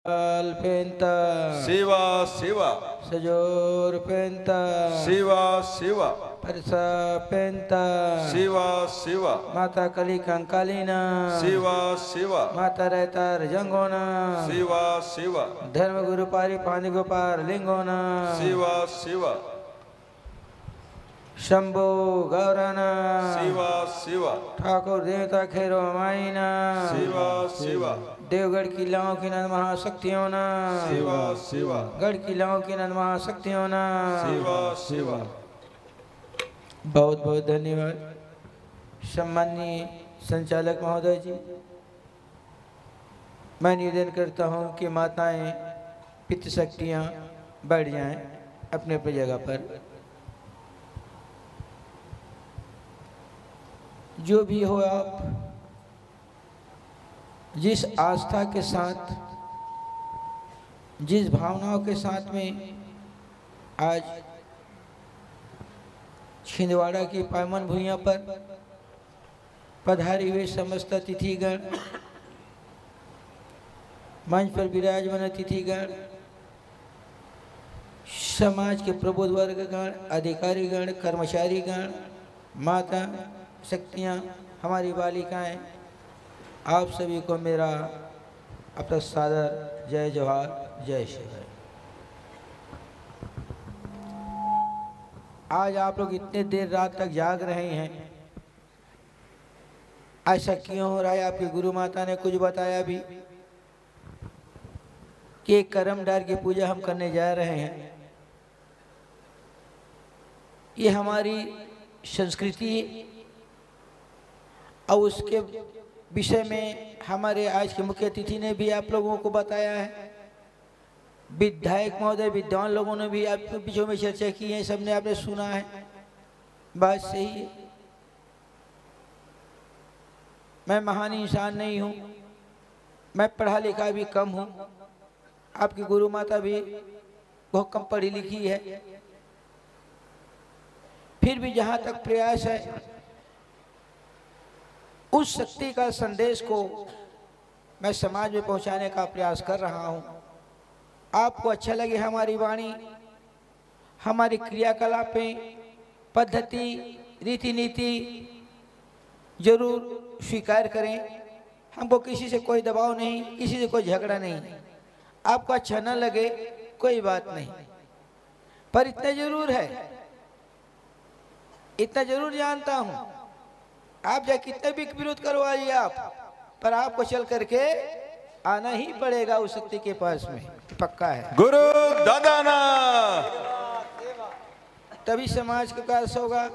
Alpenta Siva Siva Sajor Penta Siva Siva Parsa Penta Siva Siva Mata Kali Kankalina Siva Siva Mata Retar Jangona Siva Siva Dharma Guru Pari Pani Gopar Lingona Siva Siva Shambho Gaurana Siva Siva Thakur देवता खेरो माइना Siva Siva Deogarh की लाओं की नंद महाशक्तियों ना Siva Siva गढ़ की लाओं की नंद महाशक्तियों ना Siva Siva बहुत बहुत धन्यवाद सम्माननीय संचालक महोदय जी। मैं निवेदन करता हूं कि माताएं पितृशक्तियां बैठ जाएं अपने अपनी जगह पर। जो भी हो आप जिस आस्था के साथ जिस भावनाओं के साथ में आज छिंदवाड़ा की पावन भूइयां पर पधारे हुए समस्त अतिथिगण, मंच पर विराजमान अतिथिगण, समाज के प्रबुद्ध वर्गगण, अधिकारीगण, कर्मचारीगण, माता शक्तियाँ, हमारी बालिकाएं, आप सभी को मेरा अपना सादर जय जोहार, जय श्री राम। आज आप लोग इतने देर रात तक जाग रहे हैं, ऐसा क्यों हो रहा है? आपकी गुरु माता ने कुछ बताया भी कि करमडार की पूजा हम करने जा रहे हैं। ये हमारी संस्कृति और उसके विषय में हमारे आज के मुख्य अतिथि ने भी आप लोगों को बताया है। विधायक महोदय, विद्वान लोगों ने भी आपके बीचों में चर्चा की है, सबने आपने सुना है। बात सही है। मैं महान इंसान नहीं हूँ, मैं पढ़ा लिखा भी कम हूँ, आपकी गुरु माता भी बहुत कम पढ़ी लिखी है। फिर भी जहाँ तक प्रयास है उस शक्ति का संदेश को मैं समाज में पहुंचाने का प्रयास कर रहा हूं। आपको अच्छा लगे हमारी वाणी, हमारी क्रियाकलापें, पद्धति, रीति नीति जरूर स्वीकार करें। हमको किसी से कोई दबाव नहीं, किसी से कोई झगड़ा नहीं। आपको अच्छा न लगे कोई बात नहीं, पर इतना जरूर है, इतना जरूर जानता हूं, आप चाहे कितने भी विरोध करवाइए आप, पर आपको चल करके आना ही पड़ेगा उस शक्ति के पास में, पक्का है। गुरु दादाना तभी समाज का विकास होगा।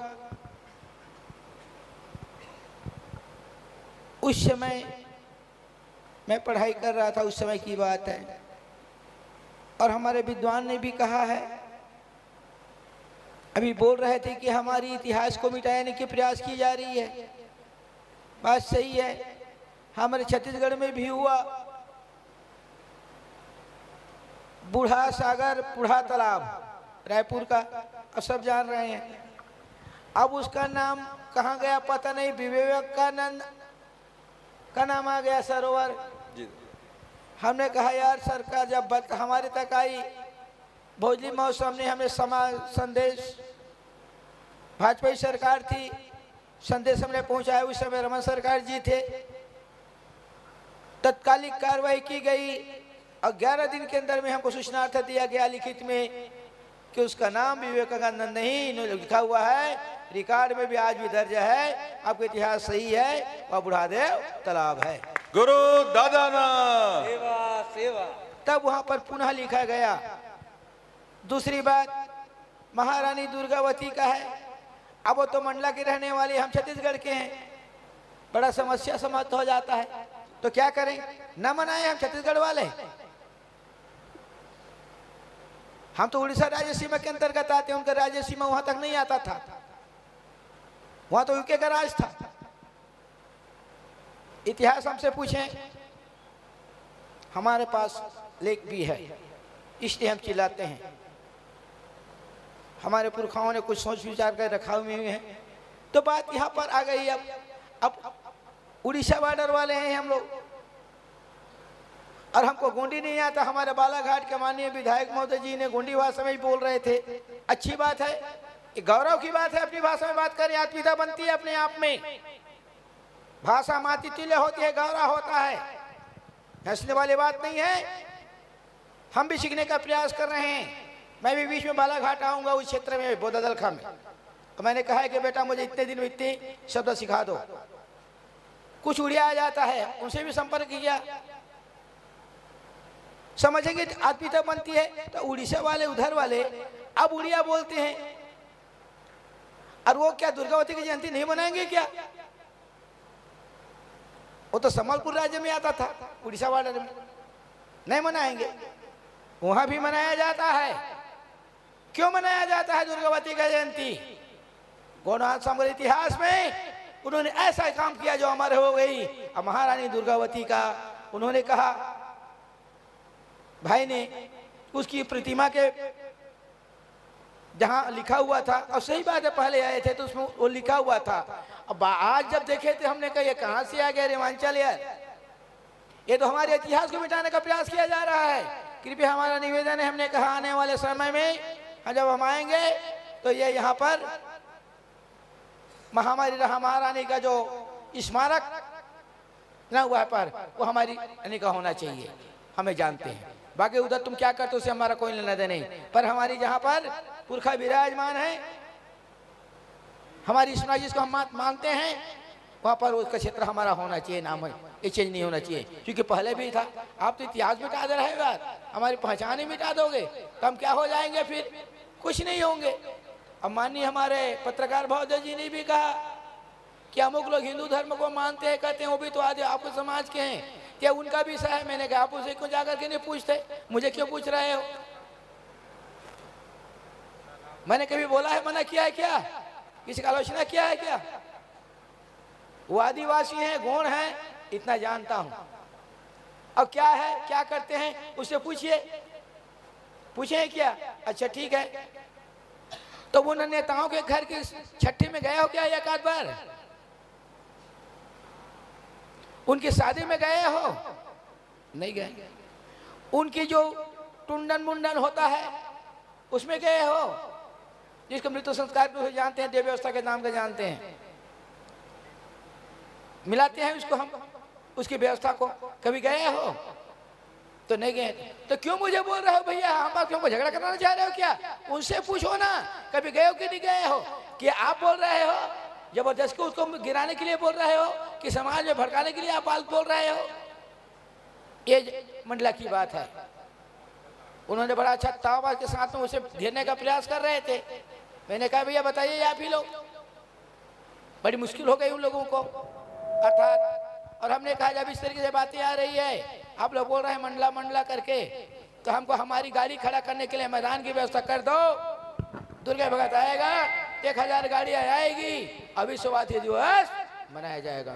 उस समय मैं पढ़ाई कर रहा था, उस समय की बात है, और हमारे विद्वान ने भी कहा है, अभी बोल रहे थे कि हमारी इतिहास को मिटाने के प्रयास की जा रही है। बात सही है। हमारे छत्तीसगढ़ में भी हुआ, बूढ़ा सागर, बूढ़ा तालाब, रायपुर का, अब सब जान रहे हैं। अब उसका नाम कहाँ गया पता नहीं, विवेकानंद का नाम आ गया सरोवर। हमने कहा यार सरकार जब हमारे तक आई, भोजली महोत्सव ने हमें समाज संदेश, भाजपा की सरकार थी, संदेश हमने पहुंचाया। उस समय रमन सरकार जी थे, तत्कालिक कार्रवाई की गई और 11 दिन के अंदर में हमको सूचनार्थ दिया गया लिखित में कि उसका नाम विवेकानंद नहीं लिखा हुआ है, रिकॉर्ड में भी आज भी दर्ज है, आपका इतिहास सही है, वह बुढ़ादेव तालाब है। गुरु दादाना सेवा सेवा। तब वहां पर पुनः लिखा गया। दूसरी बात महारानी दुर्गावती का है। अब वो तो मंडला के रहने वाले, हम छत्तीसगढ़ के हैं, बड़ा समस्या समाप्त हो जाता है। तो क्या करें, न मनाएं हम छत्तीसगढ़ वाले, हम तो उड़ीसा राज्य सीमा के अंतर्गत आते हैं, उनका राज्य सीमा वहां तक नहीं आता था, वहां तो यूके का राज था। इतिहास हमसे पूछें, हमारे पास लेख भी है, इसलिए हम चिल्लाते हैं। हमारे पुरखाओं ने कुछ सोच विचार कर रखा हुए हैं। तो बात यहाँ पर आ गई। अब उड़ीसा बॉर्डर वाले हैं हम लोग, और हमको गोंडी नहीं आता। हमारे बालाघाट के माननीय विधायक महोदय जी ने गोंडी भाषा में ही बोल रहे थे। अच्छी बात है, ये गौरव की बात है, अपनी भाषा में बात करें, आत्मीयता बनती है अपने आप में। भाषा माती तुल्य होती है, गौरव होता है, हंसने वाली बात नहीं है। हम भी सीखने का प्रयास कर रहे हैं। मैं भी बीच में बालाघाट आऊंगा, उस क्षेत्र में बोदादलखा में, तो मैंने कहा है कि बेटा मुझे इतने दिन में इतने शब्द सिखा दो। कुछ उड़िया आ जाता है, उनसे भी संपर्क किया, समझेंगे आत्मीयता बनती है। तो उड़ीसा वाले उधर वाले अब उड़िया बोलते हैं, और वो क्या दुर्गावती की जयंती नहीं मनाएंगे क्या? वो तो संबलपुर राज्य में आता था, उड़ीसा वाले में नहीं मनाएंगे, वहां भी मनाया जाता है। क्यों मनाया जाता है दुर्गावती का जयंती? गौड़हाट समग्र इतिहास में उन्होंने ऐसा काम किया जो अमर हो गई। अब महारानी दुर्गावती का उन्होंने कहा, भाई ने उसकी प्रतिमा के जहां लिखा हुआ था, और सही बात है पहले आए थे तो उसमें वो लिखा हुआ था। अब आज जब देखे थे हमने कहा ये कहां से आ गया रेवांचल यार, ये तो हमारे इतिहास को मिटाने का प्रयास किया जा रहा है। कृपया हमारा निवेदन है, हमने कहा आने वाले समय में जब हम आएंगे तो ये यहाँ पर महामारी महारानी का जो स्मारक न हुआ पर वो हमारी रानी का होना चाहिए, हमें जानते हैं। बाकी उधर तुम क्या करते हो उससे हमारा कोई लेना देना नहीं, पर हमारी जहाँ पर पुरखा विराजमान है, हमारी स्मृति जिसको हम मानते हैं, वहाँ पर उसका क्षेत्र हमारा होना चाहिए, नाम है, ये चेंज नहीं होना चाहिए। क्योंकि पहले भी था, आप तो इतिहास मिटा दे रहे हो यार, हमारी पहचान ही मिटा दोगे तो हम क्या हो जाएंगे? फिर कुछ नहीं होंगे। अब माननीय हमारे पत्रकार महोदय जी ने भी कहा कि अमुक लोग हिंदू धर्म को मानते हैं, कहते हैं वो भी तो आदि आपको समाज के हैं, क्या उनका भी सह है? मैंने कहा आप उसे क्यों जाकर के नहीं पूछते, मुझे क्यों पूछ रहे हो? मैंने कभी बोला है, मना किया है क्या? किसी का आलोचना किया है क्या? वो आदिवासी हैं, गौड़ हैं, इतना जानता हूं। अब क्या है, क्या करते हैं उससे पूछिए, पूछे क्या? अच्छा ठीक है, तो वो नेताओं के घर की छठी में गए हो क्या एक आध बार? उनकी शादी में गए हो? नहीं गए। उनकी जो टुंडन मुंडन होता है उसमें गए हो? जिसको मृत्यु संस्कार को जानते हैं, देव व्यवस्था के नाम का जानते हैं, मिलाते हैं उसको हम, उसकी व्यवस्था को, कभी गए हो? तो नहीं गए। तो क्यों मुझे बोल रहे हो भैया, हम क्यों झगड़ा कराना चाह रहे हो क्या? उनसे पूछो ना, कभी गए हो कि नहीं गए हो? कि आप बोल रहे हो जबरदस्ती उसको गिराने के लिए बोल रहे हो, कि समाज में भड़काने के लिए आप बोल रहे हो? ये मंडला की बात है। उन्होंने बड़ा अच्छा ताव के साथ में उसे घेरने का प्रयास कर रहे थे। मैंने कहा भैया बताइए आप ही लोग, बड़ी मुश्किल हो गई उन लोगों को अर्थात। और हमने कहा जब इस तरीके से बातें आ रही है, आप लोग बोल रहे हैं मंडला मंडला करके, तो हमको हमारी गाड़ी खड़ा करने के लिए मैदान की व्यवस्था कर दो। दुर्गा भगत आएगा, 1000 गाड़ियां आएगी, अभी विश्ववादी दिवस मनाया जाएगा।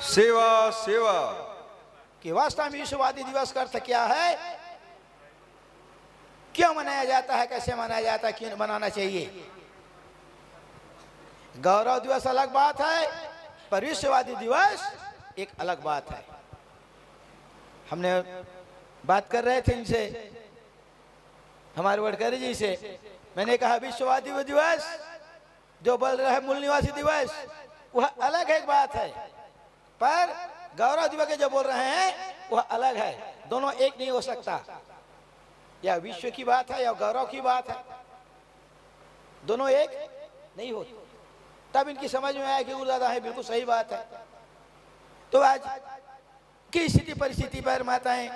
सेवा सेवा कि वास्तव में विश्ववादी दिवस का अर्थ क्या है, क्यों मनाया जाता है, कैसे मनाया जाता है, क्यों मनाना चाहिए? गौरव दिवस अलग बात है, पर विश्ववादी दिवस एक अलग बात है। हमने बात कर रहे थे इनसे, हमारे वडकरी जी से, मैंने कहा विश्ववादी दिवस जो बोल रहे हैं मूल निवासी दिवस, वह अलग एक बात है, पर गौरव दिवस के जो बोल रहे हैं वह अलग है। दोनों एक नहीं हो सकता, या विश्व की बात है या गौरव की बात है, दोनों एक नहीं होते। तब इनकी समझ में आया कि उर्दादा है, बिल्कुल सही बात है। तो आज की स्थिति परिस्थिति पर माताएं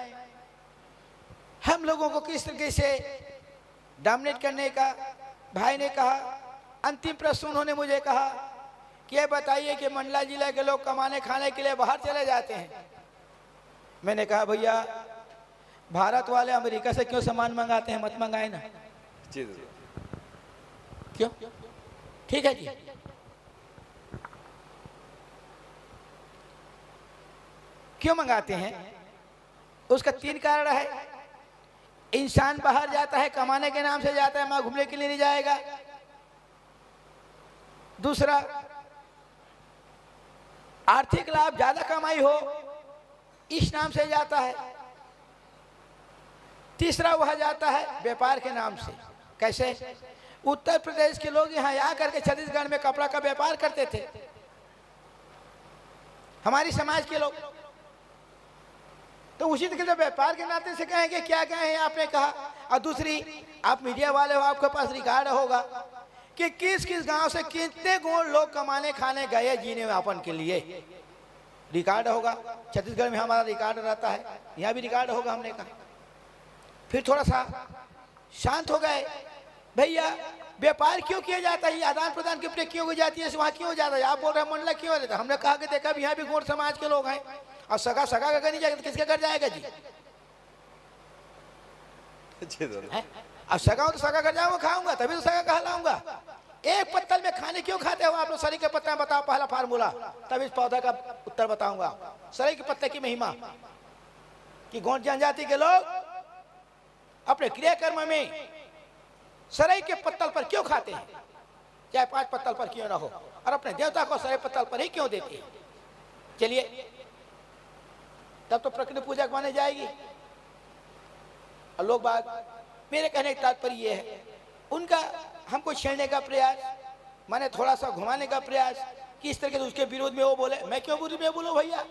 हम लोगों को किस तरीके से डोमिनेट करने का, भाई ने कहा, अंतिम प्रश्न उन्होंने मुझे कहा कि ये बताइए कि मंडला जिला के लोग कमाने खाने के लिए बाहर चले जाते हैं। मैंने कहा भैया भारत वाले अमेरिका से क्यों सामान मंगाते हैं, मत मंगाए ना। क्यों? ठीक है जी, क्यों मंगाते हैं? उसका 3 कारण है। इंसान बाहर जाता है कमाने के नाम से जाता है, वहां घूमने के लिए नहीं जाएगा। दूसरा, आर्थिक लाभ, ज्यादा कमाई हो इस नाम से जाता है। तीसरा वह जाता है व्यापार के नाम से। कैसे? उत्तर प्रदेश के लोग यहाँ आकर के छत्तीसगढ़ में कपड़ा का व्यापार करते थे, हमारी समाज के लोग। तो उसी तरह से व्यापार के नाते से कहेंगे क्या कहें आपने कहा। और दूसरी, आप मीडिया वाले हो, आपके पास रिकॉर्ड होगा कि किस किस गांव से कितने गुण लोग कमाने खाने गए जीने व्यापन के लिए, रिकॉर्ड होगा। छत्तीसगढ़ में हमारा रिकॉर्ड रहता है, यहाँ भी रिकॉर्ड होगा। हमने कहा फिर थोड़ा सा शांत हो गए। भैया व्यापार क्यों किया जाता है, आदान प्रदान की प्रक्रिया क्यों हो जाती है, वहाँ क्यों हो जाता है? आप बोल रहे हैं मंडला क्यों रहता है। हमने कहा कि देखा यहाँ भी गौड़ समाज के लोग हैं, और सगा सगा का नहीं जाएगा तो किसके घर जाएगा जी? अब सगा हो तो सगा घर जाऊंगा, खाऊंगा तभी तो सगा कहलाऊंगा। एक पत्तल में खाने क्यों खाते हो आप लोग? सरी के पत्ते बताओ पहला फार्मूला, तब इस पौधा का उत्तर बताऊंगा। सरी के पत्ते की महिमा कि गौड़ जनजाति के लोग अपने क्रियाकर्म में सराय के पत्तल पर क्यों खाते हैं, चाहे 5 पत्तल पर क्यों ना हो, और अपने देवता को सराय पत्तल पर ही क्यों देते हैं। चलिए, तब तो प्रकृति पूजक माने जाएगी। और लोग बात, मेरे कहने का तात्पर्य ये है, उनका हमको छेड़ने का प्रयास, माने थोड़ा सा घुमाने का प्रयास कि इस तरह से उसके विरोध में वो बोले। मैं क्यों विरोध में बोलूं भैया?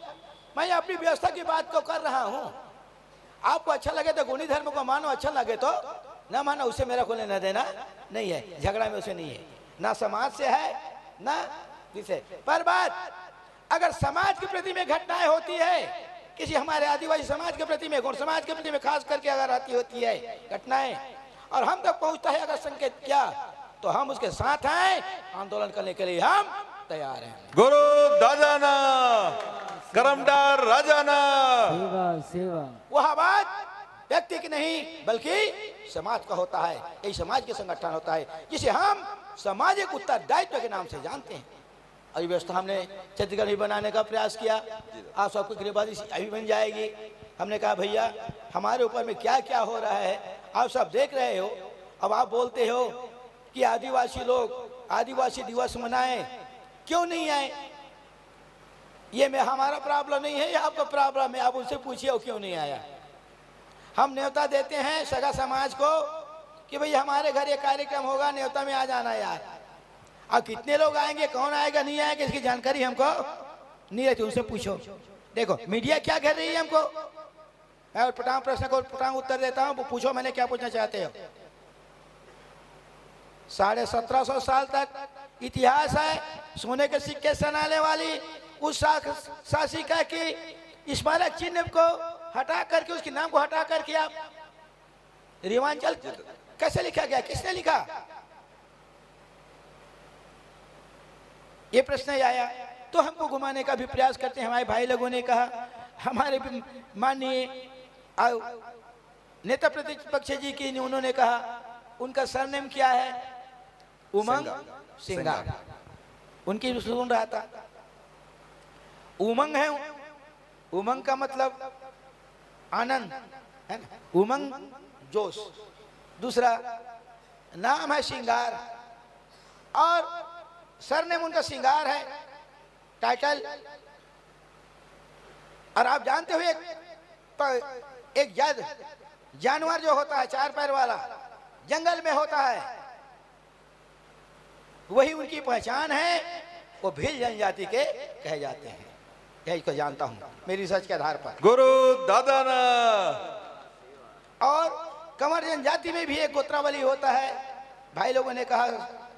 मैं अपनी व्यवस्था की बात को कर रहा हूं। आपको अच्छा लगे तो गुणी धर्म को मानो, अच्छा लगे तो ना मानो, उससे मेरा को लेना देना नहीं है, झगड़ा में उसे नहीं है, ना समाज से है ना किसे। पर बात अगर समाज के प्रति में घटनाएं होती है, किसी हमारे आदिवासी समाज के प्रति में, गौड़ समाज के प्रति में खास करके अगर आती होती है घटनाएं, और हम तक पहुंचता है अगर संकेत क्या, तो हम उसके साथ हैं, आंदोलन करने के लिए हम तैयार हैं। गुरु दादाना करमदार राजाना। सेवा सेवा। वह बात व्यक्ति की नहीं बल्कि समाज का होता है। यही समाज के संगठन होता है जिसे हम सामाजिक उत्तरदायित्व के नाम से जानते हैं। और व्यवस्था हमने छत्तीसगढ़ में बनाने का प्रयास किया। आप सबको गिरबाजी अभी बन जाएगी। हमने कहा भैया हमारे ऊपर में क्या क्या हो रहा है आप सब देख रहे हो। अब आप बोलते हो कि आदिवासी लोग आदिवासी दिवस मनाएं, क्यों नहीं आए? ये में हमारा प्रॉब्लम नहीं है, ये आपका प्रॉब्लम है। आप उनसे पूछिए क्यों नहीं आया। हम न्योता देते हैं सगा समाज को कि भाई हमारे घर ये कार्यक्रम होगा, न्योता में आ जाना यार। अब कितने लोग आएंगे, कौन आएगा नहीं आएगा, इसकी जानकारी हमको नहीं रहती, उनसे पूछो। देखो मीडिया क्या कह रही है हमको, मैं पटांग प्रश्न को पटांग उत्तर देता हूँ, पूछो मैंने क्या पूछना चाहते हो। 1750 साल तक इतिहास है, सोने के सिक्के सनाने वाली उस शासिका की स्मारक चिन्ह को हटा करके, उसके नाम को हटा करके आप रिवांचल कैसे लिखा गया, किसने लिखा? ये प्रश्न आया तो हमको घुमाने का भी प्रयास करते हैं। हमारे भाई लोगों ने कहा, हमारे माननीय नेता प्रतिपक्ष जी की उन्होंने कहा, उनका सरनेम क्या है? उमंग सिंगार। उनकी सुन रहा था, उमंग है, उमंग का मतलब आनंद है ना, उमंग जोश। दूसरा नाम है सिंगार, और सरनेम उनका सिंगार है, टाइटल। और आप जानते हो एक जानवर जो होता है 4 पैर वाला, जंगल में होता है, वही उनकी पहचान है। वो भील जनजाति के कहे जाते हैं, यही को जानता हूं मेरी रिसर्च के आधार पर। गुरु दादाना। और कंवर जनजाति में भी एक गोत्रावली होता है। भाई लोगों ने कहा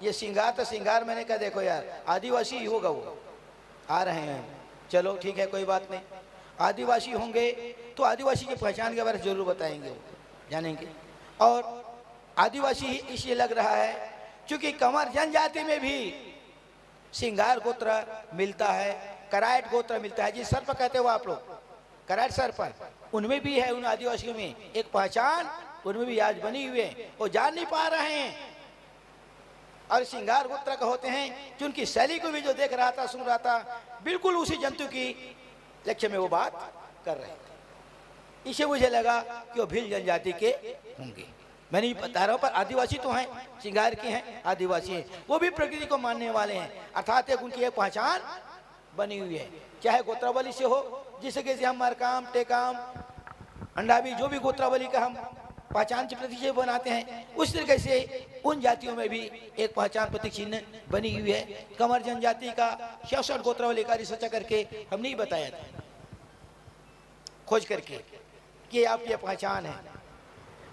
ये सिंगार तो सिंगार, मैंने कहा देखो यार आदिवासी ही होगा, वो आ रहे हैं, चलो ठीक है कोई बात नहीं। आदिवासी होंगे तो आदिवासी की पहचान के बारे में जरूर बताएंगे, वो जानेंगे। और आदिवासी ही इसलिए लग रहा है क्योंकि कंवर जनजाति में भी सिंगार गोत्र मिलता है, कराइट गोत्र मिलता है, जिस सर्प कहते हो आप लोग, कराइट सर्प, उनमें भी है, उन आदिवासियों में एक पहचान उनमें भी आज बनी हुई है, वो जान नहीं पा रहे हैं। और सिंगार गोत्र का होते हैं जो उनकी शैली को भी जो देख रहा था, सुन रहा था, बिल्कुल उसी जंतु की लक्ष्य में वो बात कर रहे थे। इसे मुझे लगा कि वो भील जनजाति के होंगे। मैं नहीं बता रहा हूँ, पर आदिवासी तो हैं, सिंगार के हैं, आदिवासी हैं, वो भी प्रकृति को मानने वाले हैं, अर्थात एक उनकी एक पहचान बनी हुई है, चाहे गोत्रावली से हो, जिस तरीके से हम मरकाम, टेकाम, अंडाबी, जो भी गोत्रावली का हम पहचान के प्रतीक चिन्ह बनाते हैं, उस तरीके से उन जातियों में भी एक पहचान प्रतीक चिन्ह बनी हुई है। कंवर जनजाति का 66 गोत्रावली का रिसर्च करके हमने ही बताया था, खोज करके, कि आपकी ये पहचान है।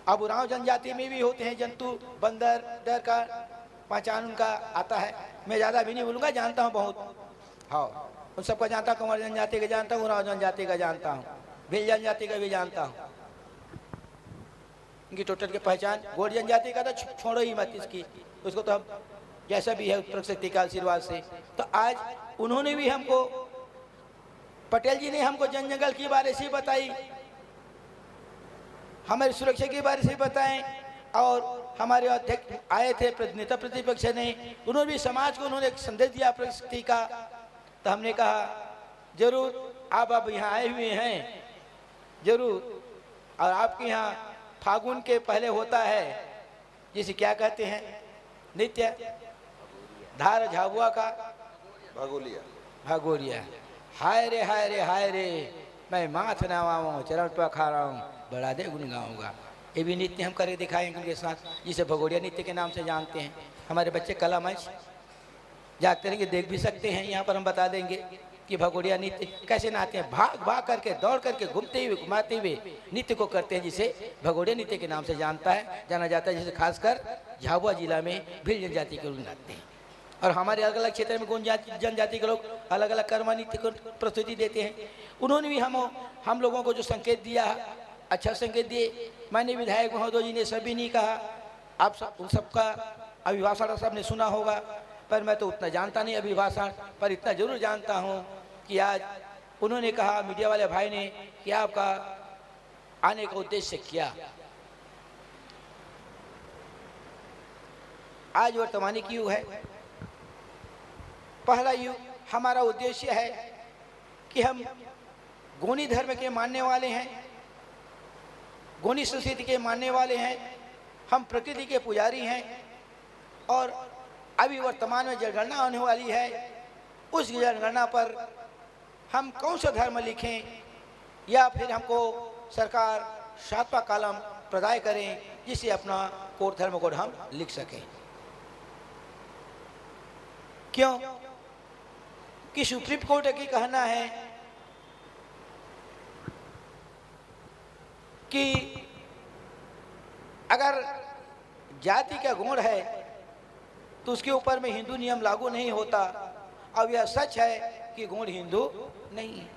अब उरांव जनजाति में भी होते हैं जंतु, बंदर, डर का पहचान उनका आता है। मैं ज़्यादा भी नहीं बोलूँगा, जानता हूँ बहुत, हाँ उन सबका जानता हूँ। कंवर जनजाति का जानता हूँ, उरांव जनजाति का जानता हूँ, भील जनजाति का भी जानता हूँ। इनकी टोटल की पहचान, गोड जनजाति का तो छोड़ो ही मत, इसकी उसको तो हम जैसा भी है प्रकृति का आशीर्वाद से। तो आज उन्होंने भी हमको, पटेल जी ने हमको जन जंगल के बारे से बताई, हमारी सुरक्षा के बारे से बताएं, और हमारे अध्यक्ष आए थे नेता प्रतिपक्ष ने, उन्होंने भी समाज को उन्होंने एक संदेश दिया प्रकृति का। तो हमने कहा जरूर आप अब यहाँ आए हुए हैं जरूर, और आपके यहाँ फागुन के पहले होता है जिसे क्या कहते हैं, नित्य धार झाबुआ का भागोलिया, भागोरिया। हाय रे हाय रे हाय रे, मैं माथ नवाऊँ, चरण पर खा रहा हूँ, बड़ा दे गुन गाऊंगा। ये भी नृत्य हम करके दिखाएंगे उनके साथ, जिसे भगोड़िया नृत्य के नाम से जानते हैं। हमारे बच्चे कला मंच जागते रहेंगे, देख भी सकते हैं। यहाँ पर हम बता देंगे कि भगोड़िया नृत्य कैसे नाचते हैं, भाग भाग करके, दौड़ करके, घूमते हुए, घुमाते हुए नृत्य को करते हैं, जिसे भगोड़िया नृत्य के नाम से जाना जाता है। जिसे खासकर झाबुआ जिला में भील जनजाति के लोग नाचते हैं, और हमारे अलग अलग क्षेत्र में गोंड जनजाति के लोग अलग अलग कर्मा नृत्य को प्रस्तुति देते हैं। उन्होंने भी हम लोगों को जो संकेत दिया, अच्छा संकेत दिए। माननीय विधायक महोदय जी ने, सभी ने कहा, आप सब उन सबका अभिभाषण सबने सुना होगा, पर मैं तो उतना जानता नहीं अभिभाषण, पर इतना जरूर जानता हूँ कि आज उन्होंने कहा, मीडिया वाले भाई ने, कि आपका आने का उद्देश्य क्या। आज वर्तमानिक युग है, पहला युग। हमारा उद्देश्य है कि हम गोनी धर्म के मानने वाले हैं, गोनी संस्कृति के मानने वाले हैं, हम प्रकृति के पुजारी हैं, और अभी वर्तमान में जनगणना होने वाली है, उस जनगणना पर हम कौन सा धर्म लिखें, या फिर हमको सरकार 7वां कॉलम प्रदान करें जिससे अपना कोड धर्म कोड हम लिख सकें। क्यों कि सुप्रीम कोर्ट की कहना है कि अगर जाति का गुण है तो उसके ऊपर में हिंदू नियम लागू नहीं होता। अब यह सच है कि गुण हिंदू नहीं है।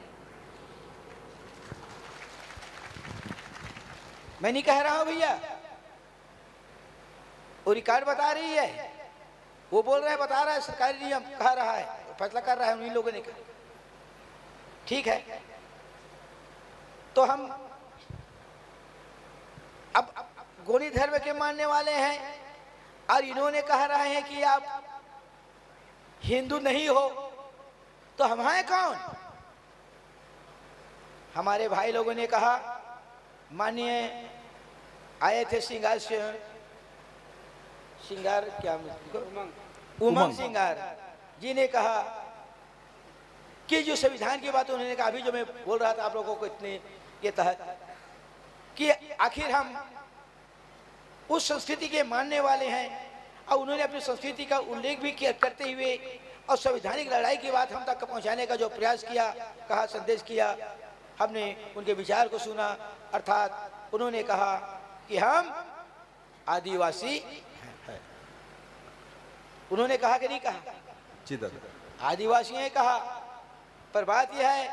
मैं नहीं कह रहा हूं भैया, वो रिकॉर्ड बता रही है, वो बोल रहा है, बता रहा है, सरकारी नियम कह रहा है, फैसला कर रहा है उन्हीं लोगों ने कहा। ठीक है, तो हम अब गोनी धर्म के मानने वाले हैं, और इन्होंने कह रहे हैं कि आप हिंदू नहीं हो, तो हम हैं कौन। हमारे भाई लोगों ने कहा, माननीय आए थे श्रृंगार क्या उमंग सिंगार जी ने कहा कि जो संविधान की बात उन्होंने कहा, अभी जो मैं बोल रहा था आप लोगों को इतने के तहत, कि आखिर हम उस संस्कृति के मानने वाले हैं, और उन्होंने अपनी संस्कृति का उल्लेख भी किया करते हुए, और संवैधानिक लड़ाई की बात हम तक पहुंचाने का जो प्रयास किया, कहा, संदेश किया, हमने उनके विचार को सुना। अर्थात उन्होंने कहा कि हम आदिवासी हैं। उन्होंने कहा कि नहीं कहा, आदिवासी हैं कहा, पर बात यह है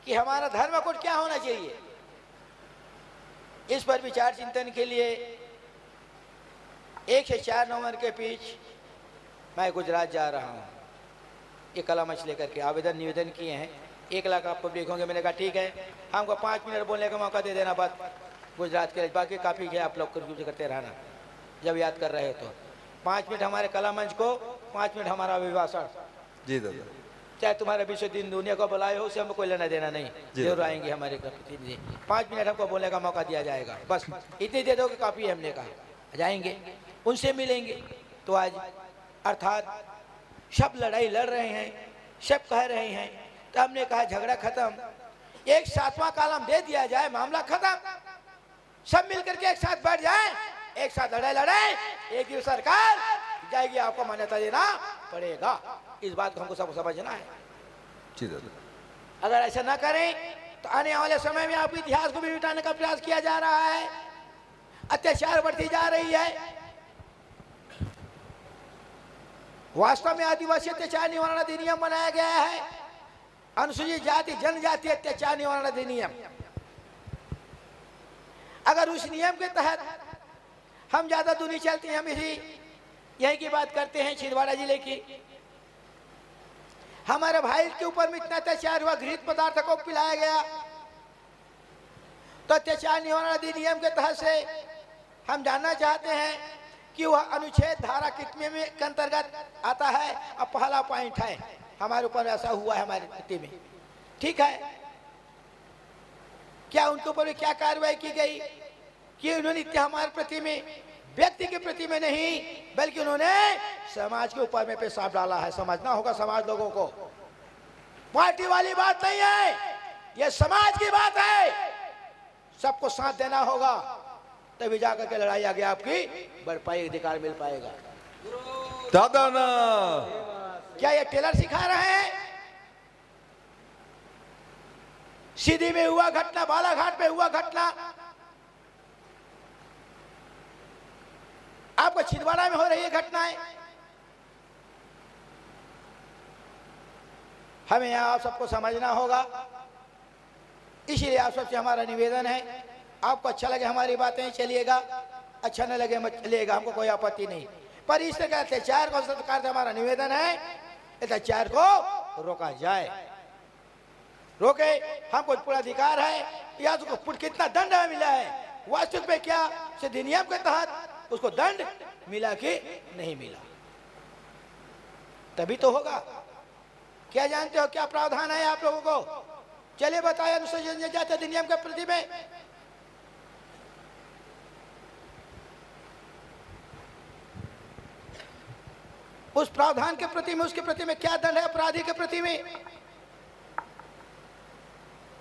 कि हमारा धर्म कोड क्या होना चाहिए, इस पर विचार चिंतन के लिए 1 से 4 नवंबर के बीच मैं गुजरात जा रहा हूँ। ये कला मंच लेकर के आवेदन निवेदन किए हैं, 1 लाख आप पब्लिक होंगे। मैंने कहा ठीक है, हमको 5 मिनट बोलने का मौका दे देना, बात गुजरात के लिए, बाकी काफ़ी है, आप लोग करते रहना जब याद कर रहे हो तो। 5 मिनट हमारे कला मंच को, 5 मिनट हमारा अभिभाषण। जी दादा, चाहे तुम्हारे विश्व दिन दुनिया को बुलाए हो, उससे हमको कोई लेना देना नहीं, जरूर आएंगे हमारे प्रतिनिधि। 5 मिनट हमको बोलने का मौका दिया जाएगा, बस इतनी दे दो कि काफ़ी है। हमने कहा जाएंगे, उनसे मिलेंगे। तो आज अर्थात सब लड़ाई लड़ रहे हैं, सब कह रहे हैं तो हमने कहा झगड़ा खत्म, एक 7वां कॉलम दे दिया जाए, मामला खत्म, सब मिलकर के एक साथ बैठ जाए, एक साथ लड़ाई, एक ही सरकार जाएगी, आपको मान्यता देना पड़ेगा। इस बात को हमको सबको समझना है। जी दादा। अगर ऐसा ना करें तो आने वाले समय में आपके इतिहास को भी मिटाने का प्रयास किया जा रहा है, अत्याचार बढ़ती जा रही है। वास्तव में आदिवासी अत्याचार निवारण अधिनियम बनाया गया है, अनुसूचित जाति जनजाति अत्याचार निवारण अधिनियम। अगर उस नियम के तहत हम ज्यादा दूर नहीं चलते हैं, हम यही की बात करते हैं, छिंदवाड़ा जिले की, हमारे भाई के ऊपर में इतना अत्याचार हुआ, घृत पदार्थ को पिलाया गया, तो अत्याचार निवारण अधिनियम के तहत से हम जानना चाहते हैं कि वह अनुच्छेद धारा कितने में के अंतर्गत आता है। अब पहला पॉइंट है, हमारे ऊपर ऐसा हुआ है हमारे प्रति में, ठीक है, क्या उनके ऊपर क्या कार्रवाई की गई कि उन्होंने हमारे प्रति में, व्यक्ति के प्रति में नहीं, बल्कि उन्होंने समाज के ऊपर में पेशाब डाला है। समझना होगा समाज लोगों को, पार्टी वाली बात नहीं है, यह समाज की बात है, सबको साथ देना होगा, तभी जाकर के लड़ाई आगे आपकी बढ़ पाएगी, अधिकार मिल पाएगा। दादा ना क्या ये टेलर सिखा रहे हैं? सीधी में हुआ घटना, बालाघाट में हुआ घटना, आपको छिंदवाड़ा में हो रही है घटनाएं। हमें यहां आप सबको समझना होगा, इसलिए आप सबसे हमारा निवेदन है, आपको अच्छा लगे हमारी बातें चलिएगा, अच्छा न लगे मत चलिएगा, हमको कोई आपत्ति नहीं, पर इस तरह के अत्याचार को सरकार से हमारा निवेदन है, अत्याचार को रोका जाए, रोके, हमको पूरा अधिकार है। या तो कितना दंड मिला है, वास्तविक में क्या अधिनियम के तहत उसको दंड मिला कि नहीं मिला, तभी तो होगा। क्या जानते हो क्या प्रावधान है आप लोगों को? चलिए बताए अनुसूचित जनजाति अधिनियम के प्रति में। उस प्रावधान के प्रति में, उसके प्रति में क्या दंड है अपराधी के प्रति में?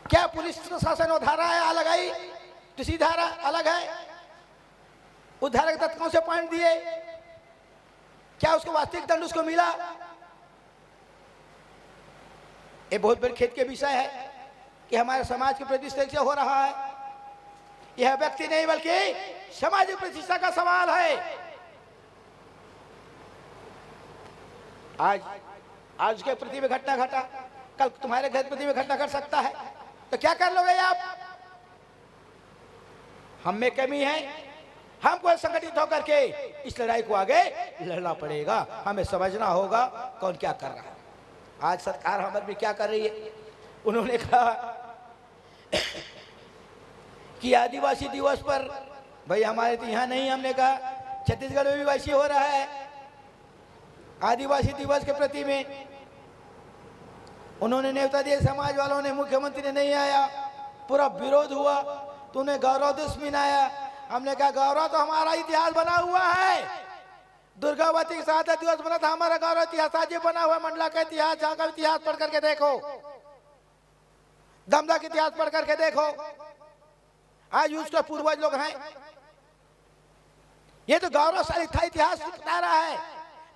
क्या पुलिस शासन और धारा है अलग है, दूसरी धारा अलग है, उस धारा के तहत कौन से पॉइंट दिए, क्या उसको वास्तविक दंड उसको मिला? ये बहुत बड़े खेद के विषय है कि हमारे समाज के प्रति इस तरह से हो रहा है। यह व्यक्ति नहीं बल्कि सामाजिक प्रतिष्ठा का सवाल है। आज उसके प्रति में घटना घटा, कल तुम्हारे घर प्रति में घटना घट सकता है, तो क्या कर लोगे आप? हम में कमी है, हमको संगठित होकर के इस लड़ाई को आगे लड़ना पड़ेगा। हमें समझना होगा कौन क्या कर रहा है। आज सरकार हमारे में क्या कर रही है? उन्होंने कहा कि आदिवासी दिवस पर, भाई हमारे तो यहाँ नहीं, हमने कहा छत्तीसगढ़ में भी वैसे हो रहा है। आदिवासी दिवस के प्रति में उन्होंने न्योता दिया, समाज वालों ने, मुख्यमंत्री नहीं आया, पूरा विरोध हुआ, तो उन्हें गौरव दिवस मनाया। हमने कहा गौरव तो हमारा इतिहास बना हुआ है, दुर्गावती के साथ दिवस बना था, हमारा गौरव इतिहास आज बना हुआ, मंडला का इतिहास, जहां का इतिहास पढ़ करके देखो, दमदा का इतिहास पढ़ करके देखो, आज उसके पूर्वज लोग हैं। ये तो गौरवशाली था, इतिहास बता रहा है।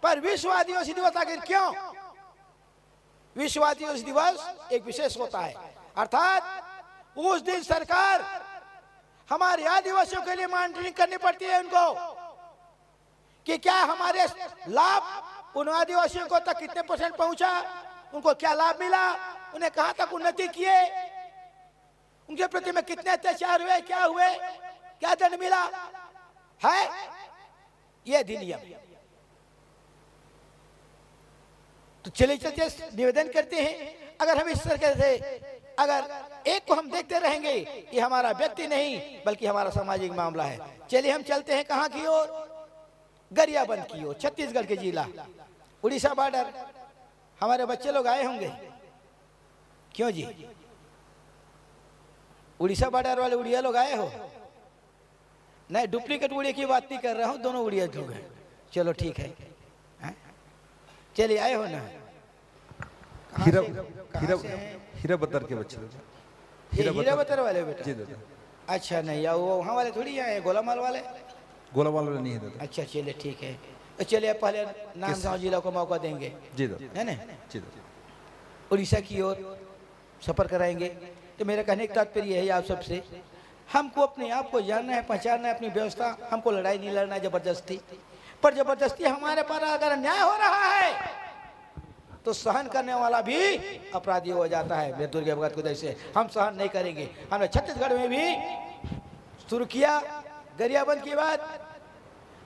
पर विश्व आदिवासी दिवस आखिर क्यों? विश्व आदिवासी दिवस एक विशेष होता है, अर्थात उस दिन सरकार हमारे आदिवासियों के लिए मॉनिटरिंग करनी पड़ती है उनको, कि क्या हमारे लाभ उन आदिवासियों को तक कितने % पहुंचा, उनको क्या लाभ मिला, उन्हें कहां तक उन्नति किए, उनके प्रति में कितने अत्याचार हुए, क्या हुए, क्या दंड मिला है, यह अधिनियम। तो चलिए चलते निवेदन करते हैं, अगर हम इस तरह से अगर एक को हम देखते रहेंगे, ये हमारा व्यक्ति नहीं बल्कि हमारा सामाजिक मामला है। चलिए हम चलते हैं कहां की ओर? गरियाबंद की ओर, छत्तीसगढ़ के जिला, उड़ीसा बॉर्डर। हमारे बच्चे लोग आए होंगे, क्यों जी? उड़ीसा बॉर्डर वाले उड़िया लोग आए हो? नहीं, डुप्लीकेट उड़िया की बात नहीं कर रहा हूं, दोनों उड़िया लोग हैं। चलो ठीक है, चलिए आए हो ना। हीरा कहाँ हीरा से हैं? हीरा बतर के बच्चे दादा। ये हीरा बतर वाले बेटा? जी दादा। अच्छा नहीं यार, वो वहाँ वाले थोड़ी यहाँ है, गोलामाल वाले। गोलामाल वाला नहीं है दादा। अच्छा चलिए ठीक है, तो चलिए पहले नांदगांव जिला को मौका देंगे, जी दादा। है ना? जी दादा। उड़ीसा की ओर सफ़र कराएंगे। तो मेरा कहने का तात्पर्य है आप सबसे, हमको अपने आप को जानना है, पहचानना है, अपनी व्यवस्था। हमको लड़ाई नहीं लड़ना है जबरदस्ती, पर जबरदस्ती हमारे पर अगर अन्याय हो रहा है तो सहन करने वाला भी अपराधी हो जाता है। वे दुर्गा भगत को जैसे हम सहन नहीं करेंगे। हमने छत्तीसगढ़ में भी शुरू किया गरियाबंद की बात।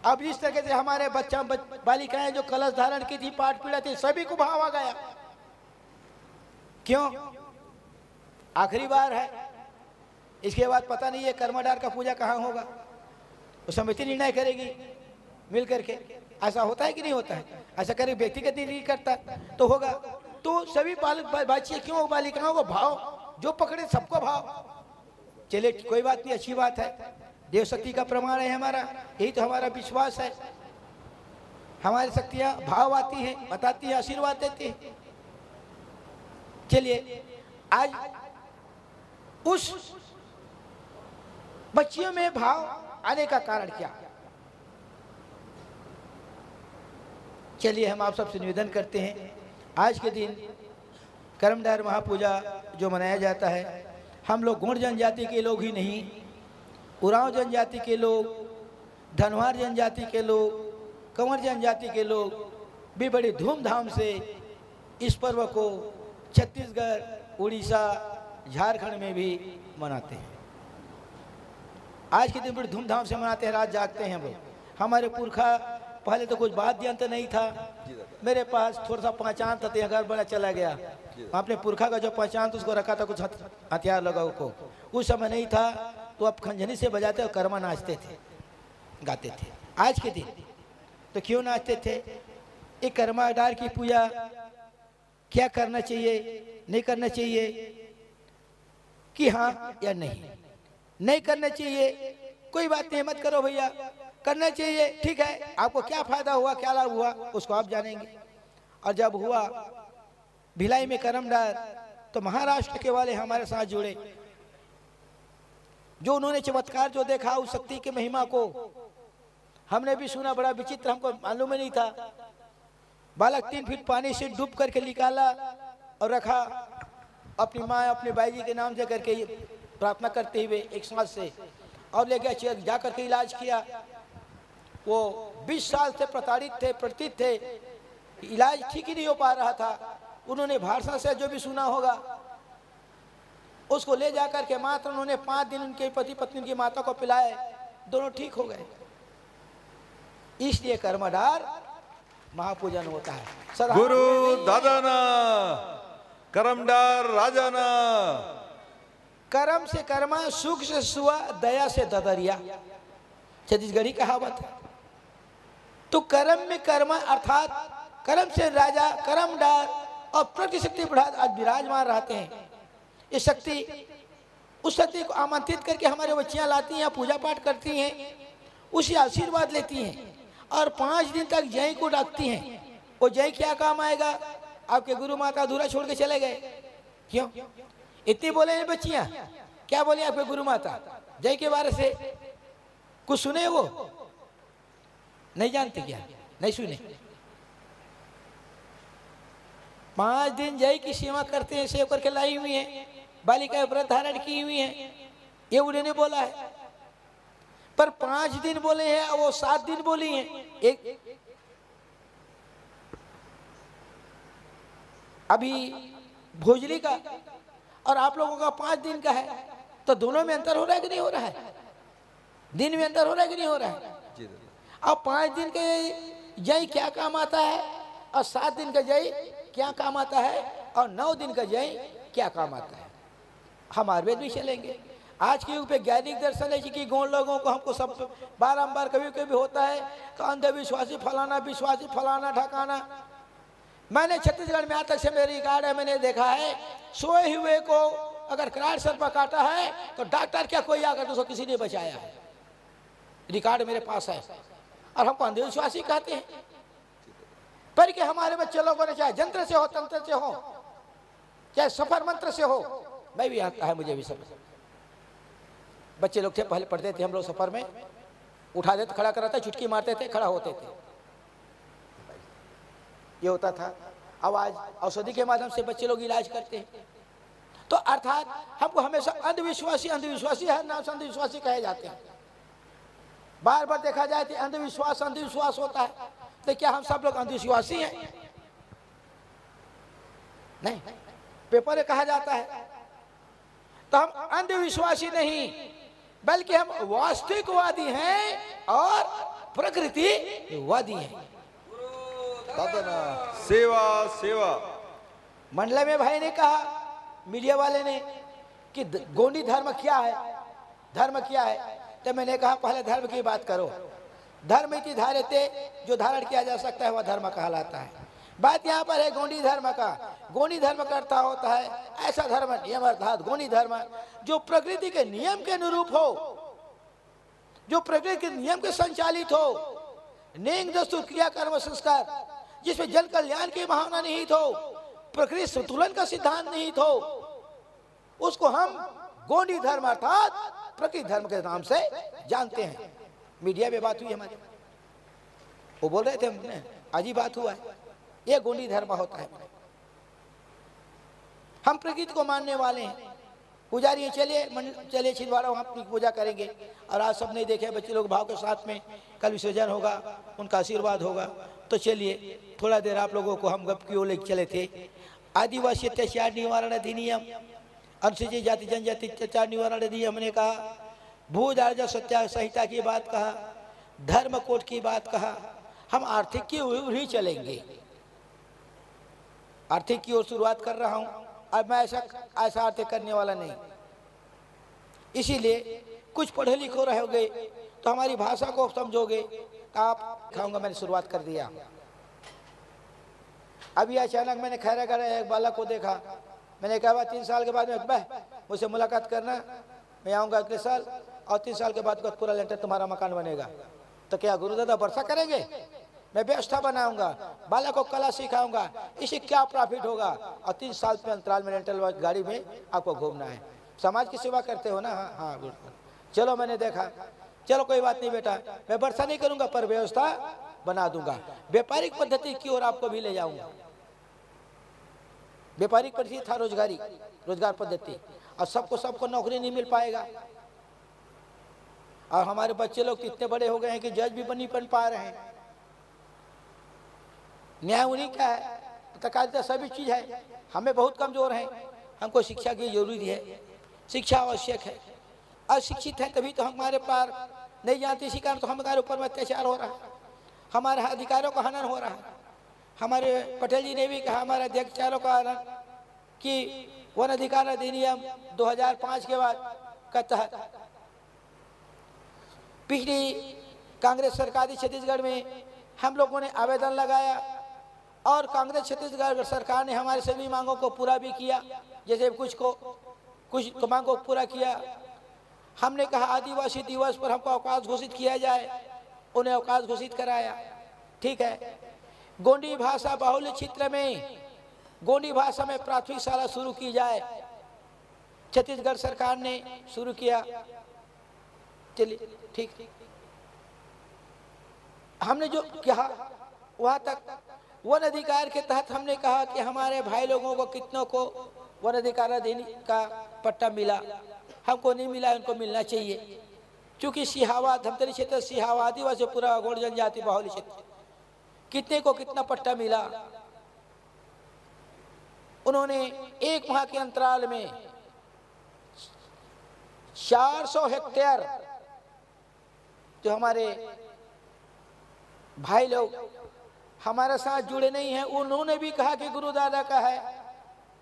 अब इस तरह से हमारे बच्चा बालिकाएं जो कलश धारण की थी, पाठ पीड़ा थी, सभी को भाव आ गया। क्यों? आखिरी बार है, इसके बाद पता नहीं है कर्मडार का पूजा कहाँ होगा। वो समिति निर्णय करेगी मिल करके। ऐसा होता है कि नहीं होता है? ऐसा करे व्यक्तिगत निर्णय करता तो होगा। तो सभी बच्चे क्यों, बालिकाओं को भाव जो पकड़े सबको भाव। चलिए कोई बात नहीं, अच्छी बात है। देव शक्ति का प्रमाण है हमारा, यही तो हमारा विश्वास है। हमारी शक्तियां भाव आती हैं, बताती हैं, आशीर्वाद देती हैं। चलिए आज उस बच्चियों में भाव आने का कारण क्या? चलिए हम आप सबसे निवेदन करते हैं, आज के दिन कर्मधार महापूजा जो मनाया जाता है, हम लोग गौड़ जनजाति के लोग ही नहीं, उरांव जनजाति के लोग, धनवार जनजाति के लोग, कंवर जनजाति के लोग भी बड़े धूमधाम से इस पर्व को छत्तीसगढ़, उड़ीसा, झारखंड में भी मनाते हैं। आज के दिन बड़ी धूमधाम से मनाते हैं, रात जागते हैं वो। हमारे पुरखा पहले तो कुछ बात यंत्र नहीं था, मेरे पास थोड़ा सा पहचान था, तो घर बड़ा चला गया। अपने पुरखा का जो पहचान था उसको रखा था, कुछ हथियार लगा को। उस समय नहीं था तो अब खंजनी से बजाते और कर्मा नाचते थे, गाते थे। आज के दिन तो क्यों नाचते थे? एक कर्माडार की पूजा क्या करना चाहिए, नहीं करना चाहिए कि हाँ या नहीं? नहीं करना चाहिए, कोई बात नहीं, मत करो भैया। करना चाहिए, ठीक है। आपको क्या फायदा हुआ, क्या लाभ हुआ, उसको आप जानेंगे। और जब हुआ भिलाई में कर्मडार, तो महाराष्ट्र के वाले हमारे साथ जुड़े, जो उन्होंने चमत्कार जो देखा उस शक्ति की महिमा को हमने भी सुना। बड़ा विचित्र, हमको मालूम ही नहीं था। बालक 3 फीट पानी से डूब करके निकाला और रखा, अपनी माँ अपने बाई जी के नाम से करके प्रार्थना करते हुए एक सांस से, और ले गया जा करके इलाज किया। वो 20 साल से प्रताड़ित थे, प्रतीत थे, इलाज ठीक ही नहीं हो पा रहा था। उन्होंने भाषा से जो भी सुना होगा उसको ले जाकर के मात्र उन्होंने 5 दिन उनके पति पत्नी की माता को पिलाए, दोनों ठीक हो गए। इसलिए कर्मडार महापूजन होता है। गुरु दादाना कर्मडार राजाना। कर्म से कर्मा, सुख से सुआ, दया से ददरिया, छत्तीसगढ़ी कहावत है। तो कर्म में कर्मा अर्थात कर्म से राजा, कर्मडार और प्रतिशक्ति आज विराजमान रहते हैं। ये शक्ति, उस शक्ति को आमंत्रित करके हमारे बच्चियां लाती हैं, पूजा पाठ करती हैं, उसी आशीर्वाद लेती हैं और 5 दिन तक जय को डाकती हैं। वो जय क्या काम आएगा? आपके गुरु माता अधूरा छोड़ के चले गए, क्यों? इतनी बोले हैं बच्चियां, क्या बोले आपके गुरु माता जय के बारे से? कुछ सुने? वो नहीं जानते क्या? नहीं सुने? 5 दिन जय की सेवा करते हैं, सेव करके लाई हुई है, बालिकाएं व्रत धारण की हुई हैं, ये उन्होंने बोला है। पर 5 दिन बोले हैं, वो 7 दिन बोली हैं। एक अभी भोजली का और आप लोगों का 5 दिन का है, तो दोनों में अंतर हो रहा है कि नहीं हो रहा है? दिन में अंतर हो रहा है कि नहीं हो रहा है? अब 5 दिन के जय क्या काम आता है और 7 दिन का जय क्या काम आता है और 9 दिन का जय क्या काम आता है? हम आयुर्वेद भी चलेंगे। आज के युग पे वैज्ञानिक दर्शन है कि गौड़ लोगों को हमको सब बारंबार कभी कभी होता है तो अंधविश्वासी फलाना, विश्वासी फलाना, ढकाना। मैंने छत्तीसगढ़ में आज तक से मेरी रिकॉर्ड है, मैंने देखा है सोए हुए को अगर करार सर पर काटा है तो डॉक्टर क्या कोई आकर तो उसको किसी ने बचाया है। रिकॉर्ड मेरे पास है। और हमको अंधविश्वासी कहते हैं। पर कि हमारे बच्चे लोगों ने चाहे जंत्र से हो, तंत्र से हो, चाहे सफर मंत्र से हो, मैं भी आता है मुझे भी सब। बच्चे लोग थे पहले पढ़ते थे हम लोग, सफर में उठा देते, खड़ा कराते, चुटकी मारते थे, खड़ा होते थे, ये होता था। अब आज औषधि के माध्यम से बच्चे लोग इलाज करते हैं। तो अर्थात हमको हमेशा अंधविश्वासी अंधविश्वासी हर नाम से अंधविश्वासी कहे जाते हैं। बार बार देखा जाए तो अंधविश्वास अंधविश्वास होता है, तो क्या हम सब लोग अंधविश्वासी हैं? नहीं, पेपर में कहा जाता है। तो हम अंधविश्वासी नहीं, बल्कि हम वास्तविकवादी हैं और प्रकृतिवादी हैं। सेवा सेवा। मंडल में भाई ने कहा, मीडिया वाले ने, कि गोंडी धर्म क्या है, धर्म क्या है? तो मैंने कहा पहले धर्म की बात करो। धर्म इति धार्यते, जो धारण किया जा सकता है वह धर्म कहलाता है। बात यहाँ पर है गोंडी धर्म का। गोंडी धर्म का अर्थ होता है ऐसा धर्म, नियम अर्थात गोंडी धर्म जो प्रकृति के नियम के अनुरूप हो, जो प्रकृति के नियम के संचालित हो, नेंग दस्तूर क्रिया कर्म संस्कार, जिसमें जन कल्याण की भावना निहित हो, प्रकृति संतुलन का सिद्धांत निहित हो, उसको हम गोंडी धर्म अर्थात प्रकृति धर्म के नाम से जानते हैं। मीडिया में बात हुई हमारी, वो बोल रहे थे हमने, आज ही बात हुआ है, ये गोंडी धर्म होता है। हम प्रकृति को मानने वाले हैं। पुजारी चलिए छिंदवाड़ा वहाँ अपनी पूजा करेंगे। और आज सब नहीं देखे बच्चे लोग भाव के साथ में, कल विसर्जन होगा, उनका आशीर्वाद होगा। तो चलिए थोड़ा देर आप लोगों को हम गप की ओर लेके चले थे। आदिवासी अत्याचार निवारण अधिनियम, अनुसूचित जाति जनजाति अत्याचार निवारण अधिनियम ने कहा, भू दार्ज सत्या संहिता की बात कहा, धर्म कोड की बात कहा। हम आर्थिक की ओर ही चलेंगे, आर्थिक की ओर शुरुआत कर रहा हूँ। अब मैं ऐसा आर्थिक करने वाला नहीं। इसीलिए कुछ पढ़े लिखे रहोगे तो हमारी भाषा को समझोगे। आप खाऊंगा, मैंने शुरुआत कर दिया। अभी अचानक मैंने खैरा कर एक बालक को देखा, मैंने कहा 3 साल के बाद में मुझसे मुलाकात करना, मैं आऊँगा अगले साल, और 3 साल के बाद पूरा लेंटर तुम्हारा मकान बनेगा। तो क्या गुरुदादा वर्षा करेंगे? मैं व्यवस्था बनाऊंगा, बालक को कला सिखाऊंगा, इससे क्या प्रॉफिट होगा? और 3 साल के अंतराल में रेंटल गाड़ी में आपको घूमना है। समाज की सेवा करते हो ना? हाँ हाँ बिल्कुल। चलो मैंने देखा, चलो कोई बात नहीं बेटा, मैं वर्षा नहीं करूंगा पर व्यवस्था बना दूंगा। व्यापारिक पद्धति की ओर आपको भी ले जाऊंगा। व्यापारिक पद्धति था रोजगार पद्धति, और सबको नौकरी नहीं मिल पाएगा। और हमारे बच्चे लोग इतने बड़े हो गए हैं कि जज भी नहीं बन पा रहे हैं। न्याय उन्हीं का है, पत्रकारिता सभी चीज है। हमें बहुत कमजोर हैं, हमको शिक्षा की जरूरी है, शिक्षा आवश्यक है। अशिक्षित है तभी तो हमारे पार नहीं जानते, इसी कारण तो हमारे ऊपर में अत्याचार हो रहा है, हमारे अधिकारों का हनन हो रहा है। हमारे पटेल जी ने भी कहा, हमारे अधिकारों का हनन, कि वन अधिकार अधिनियम 2005 के बाद का तहत पिछली कांग्रेस सरकार छत्तीसगढ़ में हम लोगों ने आवेदन लगाया, और कांग्रेस छत्तीसगढ़ सरकार ने हमारे सभी मांगों को पूरा भी किया। जैसे कुछ मांगों को पूरा किया। हमने कहा आदिवासी दिवस पर हमको अवकाश घोषित किया जाए, उन्हें अवकाश घोषित कराया। ठीक है। गोंडी भाषा बाहुल्य क्षेत्र में गोंडी भाषा में प्राथमिक शाला शुरू की जाए, छत्तीसगढ़ सरकार ने शुरू किया। चलिए ठीक, हमने जो कहा वहां तक। वन अधिकार के तहत हमने कहा कि हमारे भाई लोगों को कितनों को वन अधिकार अधिनियम का पट्टा मिला, हमको नहीं मिला, उनको मिलना चाहिए। क्योंकि सिहावा धमतरी क्षेत्र, सिहावा आदिवासी पूरा गौड़ जनजाति बाहुल्य क्षेत्र, कितने को कितना पट्टा मिला। उन्होंने 1 माह के अंतराल में 400 हेक्टेयर जो हमारे भाई लोग हमारे साथ जुड़े नहीं हैं, उन्होंने भी कहा कि गुरु दादा का है,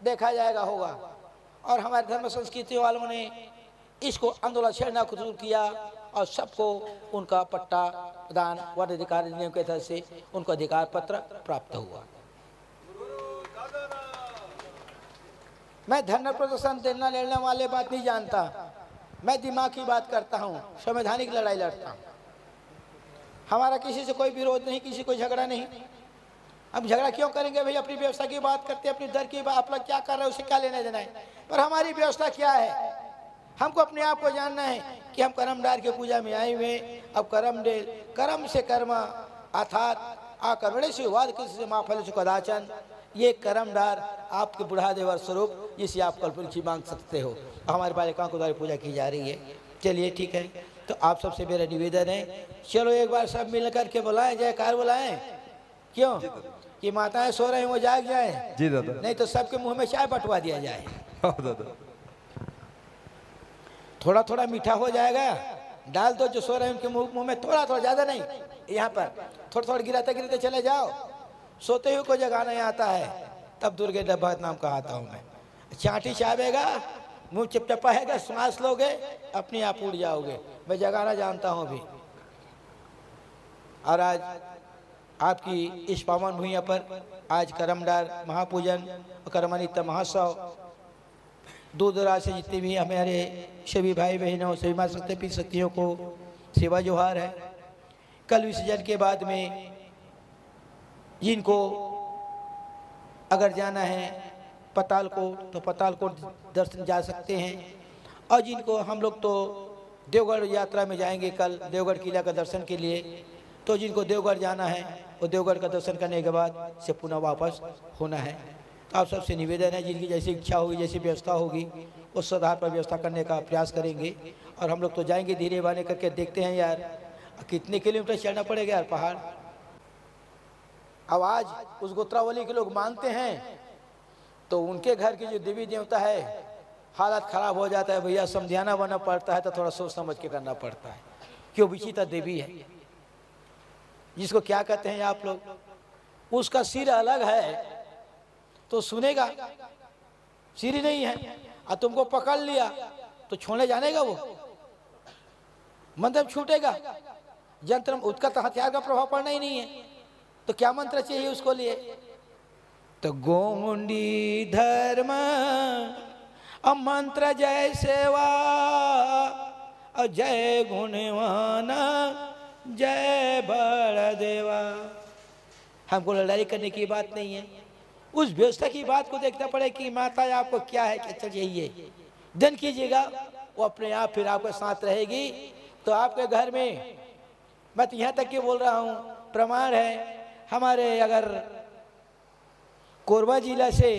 देखा जाएगा होगा। और हमारे धर्म संस्कृति वालों ने इसको आंदोलन छेड़ना शुरू किया, और सबको उनका पट्टा प्रदान वन अधिकार अधिनियम के तहत से उनको अधिकार पत्र प्राप्त हुआ। मैं धर्म प्रदर्शन देना लेने वाले बात नहीं जानता, मैं दिमाग की बात करता हूँ, संवैधानिक लड़ाई लड़ता हूँ। हमारा किसी से कोई विरोध नहीं, किसी को झगड़ा नहीं। हम झगड़ा क्यों करेंगे भाई? अपनी व्यवस्था की बात करते हैं, अपनी दर की बात, अपना क्या कर रहा है उसे क्या लेना देना है। पर हमारी व्यवस्था क्या है? हमको अपने आप को जानना है कि हम करमडार के पूजा में आए हुए। अब कर्म से कर्म अर्थात आकर्मणे से वाद किसी से माफल से कदाचन, ये कर्मडार आपके बुढ़ा देवर स्वरूप जिसे आप कल्पना मांग सकते हो। हमारे बालिकाओं के द्वारा पूजा की जा रही है। चलिए ठीक है, तो आप सबसे मेरा निवेदन है, चलो एक बार सब मिल करके बुलाएं, जयकार बुलाएं। क्यों कि माताएं सो रही हैं, वो जाग जाए जी दादा। नहीं तो सबके मुंह में चाय बंटवा दिया जाए। हाँ दादा। थोड़ा थोड़ा मीठा हो जाएगा, डाल दो जो सो रहे हैं उनके मुंह में, थोड़ा थोड़ा, ज्यादा नहीं। यहाँ पर थोड़ा थोड़ा गिराते गिराते चले जाओ। सोते हुए को जगाना आता है, तब दुर्गे डब्बा नाम कहता हूँ मैं। चाटी चावेगा, मुंह चिपचपाएगा, सांस लोगे, अपने आप उड़ जाओगे। मैं जगाना जानता हूँ भी। और आज आपकी इस पावन भूमि पर आज करमडार महापूजन और कर्मानित्य महोत्सव दूर दराज से जितने भी हमारे सभी भाई बहनों, सभी माँ सत्यपी शक्तियों को सेवा जोहार है। कल विसर्जन के बाद में जिनको अगर जाना है पतालकोट तो पतालकोट दर्शन जा सकते हैं, और जिनको हम लोग तो देवगढ़ यात्रा में जाएंगे कल देवगढ़ किला का दर्शन के लिए, तो जिनको देवगढ़ जाना है वो देवगढ़ का दर्शन करने के बाद से पुनः वापस होना है। तो आप सबसे निवेदन है, जिनकी जैसी इच्छा होगी, जैसी व्यवस्था होगी, उस आधार पर व्यवस्था करने का प्रयास करेंगे। और हम लोग तो जाएंगे धीरे बाने करके, देखते हैं यार कितने किलोमीटर चलना पड़ेगा यार पहाड़। अब आज उस गोत्रावली के लोग मानते हैं तो उनके घर की जो देवी देवता है हालत खराब हो जाता है भैया, समझाना बना पड़ता है, तो थोड़ा सोच समझ के करना पड़ता है। क्यों विचित्र देवी है, जिसको क्या कहते हैं आप लोग, उसका सिर अलग है तो सुनेगा, सिर ही नहीं है, और तुमको पकड़ लिया तो छोड़ने जानेगा वो, मंत्र छूटेगा, यंत्र उसका तो हथियार का प्रभाव पड़ना ही नहीं है, तो क्या मंत्र चाहिए उसको लिए। तो गोमुंडी धर्म मंत्र जय सेवा और जय गुणवान जय बड़ देवा। हमको लड़ाई करने की बात नहीं है, उस व्यवस्था की बात को देखना पड़े कि माता आपको क्या है, क्या चाहिए, धन कीजिएगा, वो अपने आप फिर आपके साथ रहेगी। तो आपके घर में मैं तो यहाँ तक कि बोल रहा हूँ, प्रमाण है हमारे अगर कोरबा जिला से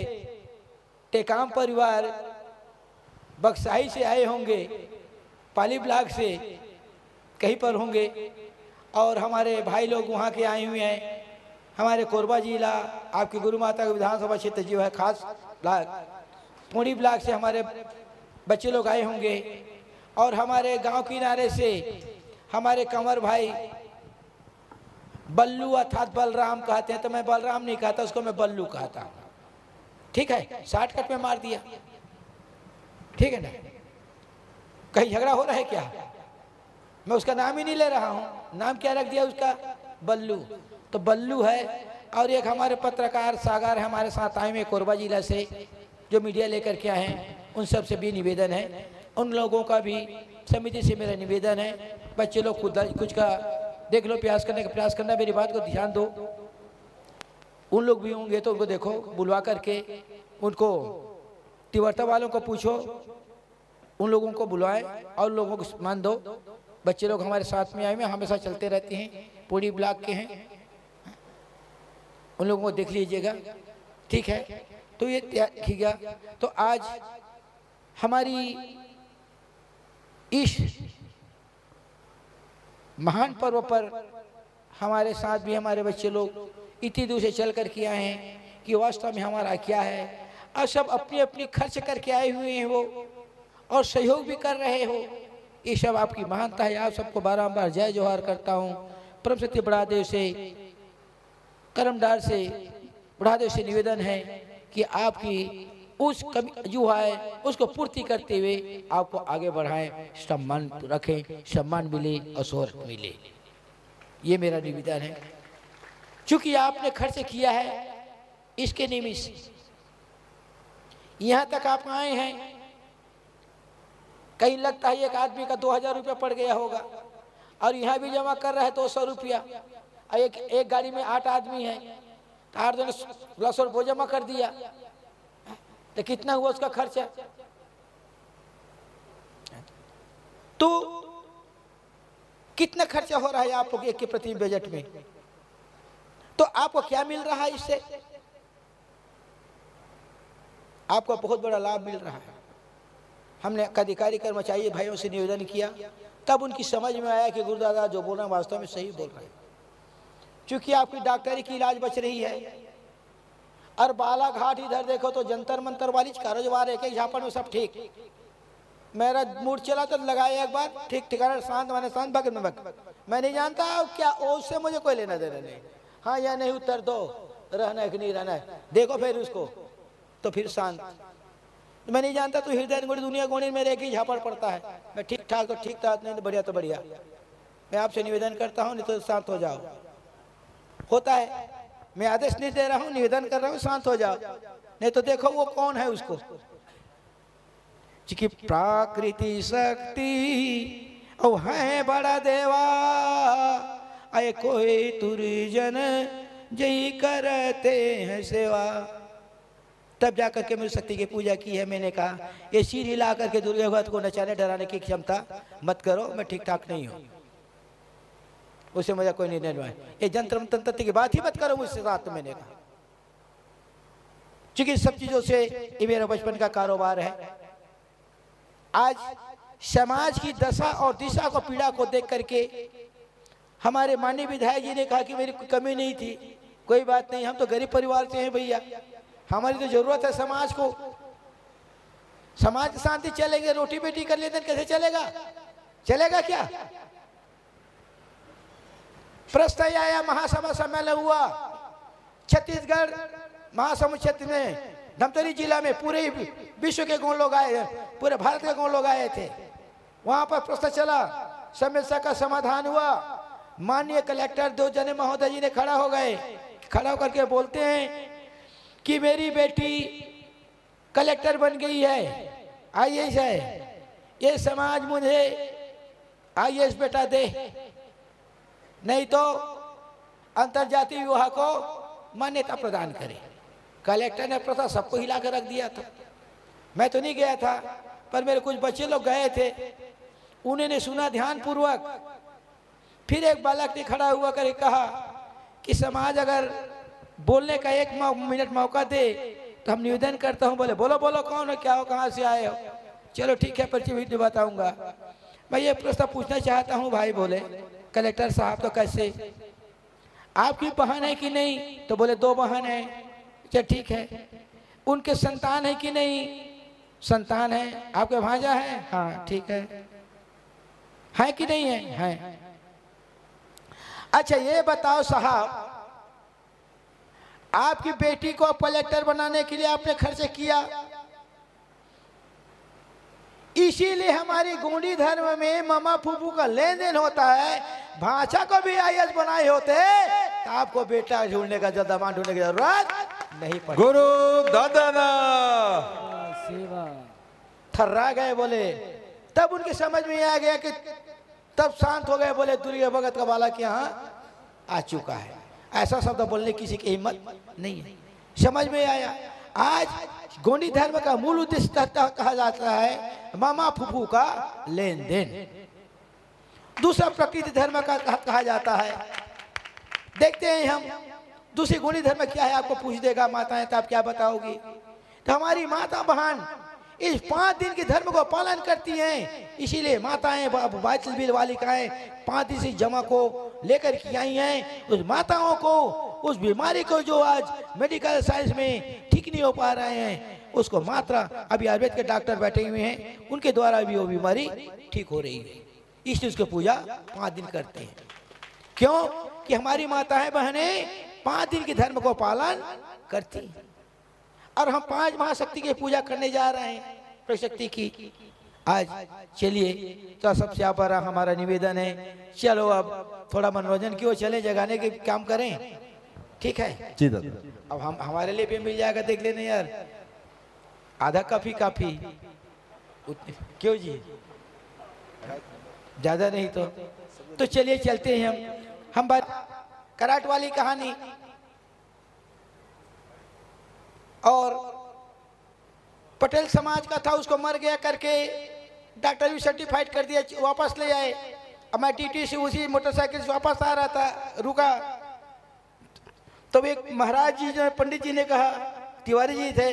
टेकाम परिवार बक्साही से आए होंगे, पाली ब्लॉक से कहीं पर होंगे, और हमारे भाई लोग वहाँ के आए हुए हैं। हमारे कोरबा जिला आपकी गुरु माता का विधानसभा क्षेत्र जो है खास ब्लॉक, पुणी ब्लॉक से हमारे बच्चे लोग आए होंगे, और हमारे गांव किनारे से हमारे कंवर भाई बल्लू अर्थात बलराम कहते हैं, तो मैं बलराम नहीं कहता, उसको मैं बल्लू कहता हूँ। ठीक है, शॉर्टकट में मार दिया, ठीक है ना। कहीं झगड़ा हो रहा है क्या? मैं उसका नाम ही नहीं ले रहा हूँ, नाम क्या रख दिया उसका, बल्लू। तो बल्लू है, और एक हमारे पत्रकार सागर है हमारे साथ आए हुए कोरबा जिला से, जो मीडिया लेकर के आए हैं, उन सब से भी निवेदन है, उन लोगों का भी समिति से मेरा निवेदन है, बच्चे लोग खुद कुछ का देख लो, प्रयास करने का प्रयास करना, मेरी बात को ध्यान दो। उन लोग भी होंगे तो उनको देखो, बुलवा करके उनको तिवर्ता वालों को पूछो, उन लोगों को बुलाएं और लोगों को मान दो। बच्चे लोग हमारे साथ में आए हुए हमेशा चलते रहते हैं, पूरी ब्लॉक के हैं, उन लोगों को देख लीजिएगा, ठीक है। तो ये ठीक है। तो आज हमारी इस महान पर्व पर हमारे साथ भी हमारे बच्चे लोग इतनी दूर से चल कर के आए हैं कि वास्तव में हमारा क्या है, और सब अपनी अपनी खर्च करके आए हुए हैं वो, और सहयोग भी कर रहे हो। ये सब आपकी महानता है। आप सबको बारंबार जय जोहार करता हूँ। परम सत्य बुढ़ादेव से, करमडार से, बुढ़ादेव से निवेदन है कि आपकी उस कमी जो है उसको पूर्ति करते हुए आपको आगे बढ़ाएं, सम्मान रखें, सम्मान मिले और शोहरत मिले, ये मेरा निवेदन है। चूंकि आपने खर्च किया है इसके निमित्त यहाँ तक आप आए हैं, कहीं लगता है एक आदमी का 2000 रुपया पड़ गया होगा, और यहाँ भी जमा कर रहा है 200 रुपया, एक गाड़ी में 8 आदमी हैं तार जो 1600 रुपये जमा कर दिया, तो कितना हुआ उसका खर्चा? तो कितना खर्चा हो रहा है आप लोग के प्रति बजट में? तो आपको क्या मिल रहा है इससे? आपको बहुत बड़ा लाभ मिल रहा है। हमने अधिकारी कर्मचारी भाइयों से निवेदन किया, तब उनकी समझ में आया कि गुरुदादा जो बोल रहे हैं वास्तव में सही बोल रहे हैं। क्योंकि आपकी डॉक्टरी की इलाज बच रही है। और बालाघाट इधर देखो तो जंतर मंतर वाली कारोबार है कि झापड़ में सब ठीक। मेरा मूड चला तो लगाया एक बार, ठीक ठिकाना शांत माने शांत, भगत में भगत। मैं नहीं जानता क्या उससे मुझे कोई लेना देना नहीं। हाँ या नहीं उत्तर दो, रहना है कि नहीं रहना है, देखो फिर उसको, तो फिर शांत। मैं नहीं जानता तो हृदय गुणी दुनिया गुणी मेरे एक ही झापड़ पड़ता है। मैं ठीक ठाक तो ठीक ठाक, नहीं तो बढ़िया तो बढ़िया। मैं आपसे निवेदन करता हूँ, नहीं तो शांत हो जाओ। होता है, मैं आदेश नहीं दे रहा हूँ, निवेदन कर रहा हूँ, शांत हो जाओ। नहीं तो देखो वो कौन है उसको, कि प्राकृति शक्ति ओ है बड़ा देवा, आए कोई तुरजन जई करते हैं सेवा। तब जाकर के मेरी शक्ति की पूजा की है। मैंने कहा ये सिर हिला करके दुर्गा भक्त को नचाने डराने की क्षमता मत करो, मैं ठीक ठाक नहीं हूँ, उसे मुझे कोई निर्णय नहीं है। ये जंत्र तंत्र की बात ही मत करो मुझसे साथ। मैंने कहा क्योंकि सब चीजों से ये मेरा बचपन का कारोबार है। आज समाज की दशा और दिशा को, पीड़ा को देख करके हमारे माननीय विधायक जी ने कहा कि मेरी कोई कमी नहीं थी। कोई बात नहीं, हम तो गरीब परिवार से हैं भैया, हमारी तो जरूरत है समाज को। समाज शांति चलेंगे, रोटी बेटी कर लेते कैसे चलेगा? चलेगा क्या? प्रश्न आया, महासभा सम्मेलन हुआ छत्तीसगढ़ महासमुंद क्षेत्र में, धमतरी जिला में। पूरे विश्व के गौण लोग आए, पूरे भारत के गौण लोग आए थे। वहां पर प्रश्न चला, समस्या का समाधान हुआ। माननीय कलेक्टर दो जने महोदय जी ने खड़ा हो गए, खड़ा होकर के बोलते हैं कि मेरी बेटी कलेक्टर बन गई है, आईएएस है, ये समाज मुझे आईएएस बेटा दे, नहीं तो अंतर्जातीय विवाह को मान्यता प्रदान करे। कलेक्टर ने प्रथा सबको हिला कर रख दिया था। मैं तो नहीं गया था, पर मेरे कुछ बच्चे लोग गए थे, उन्होंने सुना ध्यान पूर्वक। फिर एक बालक ने खड़ा हुआ कर कहा कि समाज अगर बोलने का 1 मिनट मौका दे तो हम निवेदन करता हूं। बोले बोलो बोलो, कौन हो, क्या हो, कहाँ से आए हो? चलो ठीक है, परिचय भी बताऊंगा। मैं ये प्रश्न पूछना चाहता हूं भाई। बोले कलेक्टर साहब तो कैसे, आपकी बहन है कि नहीं? तो बोले 2 बहन है। अच्छा ठीक है, उनके संतान है कि नहीं? संतान है। आपके भांजा है? हाँ ठीक है कि नहीं है? है। अच्छा ये बताओ साहब, आपकी बेटी को कलेक्टर बनाने के लिए आपने खर्च किया, इसीलिए हमारी गोंडी धर्म में मामा फूफू का लेन देन होता है। भाषा को भी आईएएस बनाए होते तो आपको बेटा ढूंढने का, दामाद ढूंढने की जरूरत नहीं पड़ी। गुरु दादा सेवा। थर्रा गए बोले। तब उनकी समझ में आ गया कि, तब शांत हो गए। बोले दुर्गा भगत का बालक यहाँ आ चुका है। ऐसा शब्द बोलने किसी की हिम्मत नहीं है। समझ में आया। आज गोंडी धर्म का मूल उद्देश्य कहा जाता है मामा फूफू का लेन देन। दूसरा प्रकृति धर्म का कहा जाता है। देखते हैं हम दूसरी गोंडी धर्म क्या है, आपको पूछ देगा माताएं तो आप क्या बताओगी? तो हमारी माता बहन इस 5 दिन के धर्म को पालन करती हैं, इसीलिए माताएं बाल बालिकाएं 5 दिन से जमा को लेकर के आई हैं। उस माताओं को, उस बीमारी को जो आज मेडिकल साइंस में ठीक नहीं हो पा रहे हैं, उसको मात्रा अभी आयुर्वेद के डॉक्टर बैठे हुए हैं, उनके द्वारा भी वो बीमारी ठीक हो रही है। इसलिए उसकी पूजा 5 दिन करते हैं। क्यों? कि हमारी माताएं बहनें 5 दिन के धर्म को पालन करती हैं। और हम 5 महाशक्ति की पूजा करने जा रहे हैं, प्रशक्ति की। आज चलिए तो सबसे बड़ा हमारा निवेदन है, चलो अब थोड़ा मनोरंजन की ओर चले, जगाने के काम करें। ठीक है जी दादा। अब हम हमारे लिए भी मिल जाएगा, देख लेने यार, आधा काफी काफी। क्यों जी, ज्यादा नहीं तो चलिए चलते हैं हम बात कराट वाली कहानी। और पटेल समाज का था, उसको मर गया करके डॉक्टर भी सर्टिफाइड कर दिया, वापस ले आए। अब मैं टीटी से उसी मोटरसाइकिल से वापस आ रहा था, रुका तो एक महाराज जी जो पंडित जी ने कहा, तिवारी जी थे,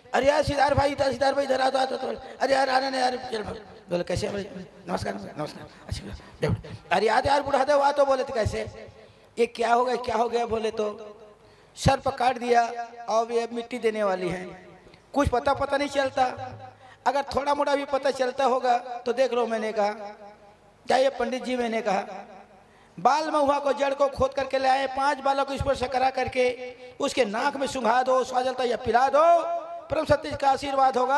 अरे यार सिद्धार्थ भाई इधर आ तो अरे यार आने ने यार चल बोले कैसे, नमस्कार नमस्कार, अच्छा अरे यार बुढ़ा दे वहाँ तो बोले तो कैसे, ये क्या हो गया बोले तो सर पर काट दिया और ये मिट्टी देने वाली है, कुछ पता नहीं चलता, अगर थोड़ा मोड़ा भी पता चलता होगा तो देख लो। मैंने कहा जाइए पंडित जी, मैंने कहा बाल महुआ को जड़ को खोद करके ले आए, 5 बालों को इस पर से करा करके उसके नाक में सुंघा दो, स्वाजलता या पिला दो, परम सत्य का आशीर्वाद होगा,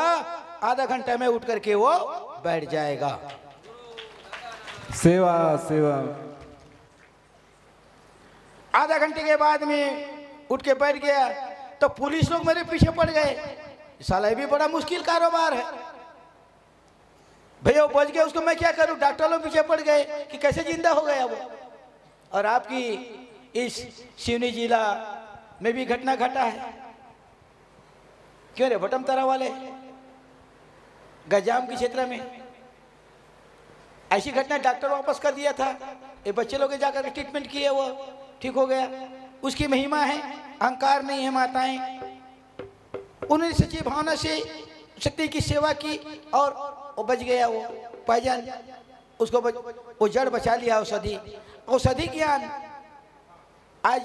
आधा घंटे में उठ करके वो बैठ जाएगा। सेवा सेवा। आधा घंटे के बाद में उठ के बैठ गया तो पुलिस लोग मेरे पीछे पड़ गए, साला ये भी बड़ा मुश्किल कारोबार है भैया, वो बच गए, उसको मैं क्या करूं, डॉक्टर लोग पीछे पड़ गए कि कैसे जिंदा हो गया वो। और आपकी इस सिवनी जिला में भी घटना घटा है, क्यों रे भटमतारा वाले गजाम के क्षेत्र में ऐसी घटना, डॉक्टर वापस कर दिया था, ये बच्चे लोग जाकर ट्रीटमेंट किए, वो ठीक हो गया। उसकी महिमा है, अहंकार नहीं है माताएं, उन्होंने सच्ची भावना से शक्ति की सेवा की और वो बच गया, वो पायजान उसको वो जड़ बचा लिया। औषधि ज्ञान, आज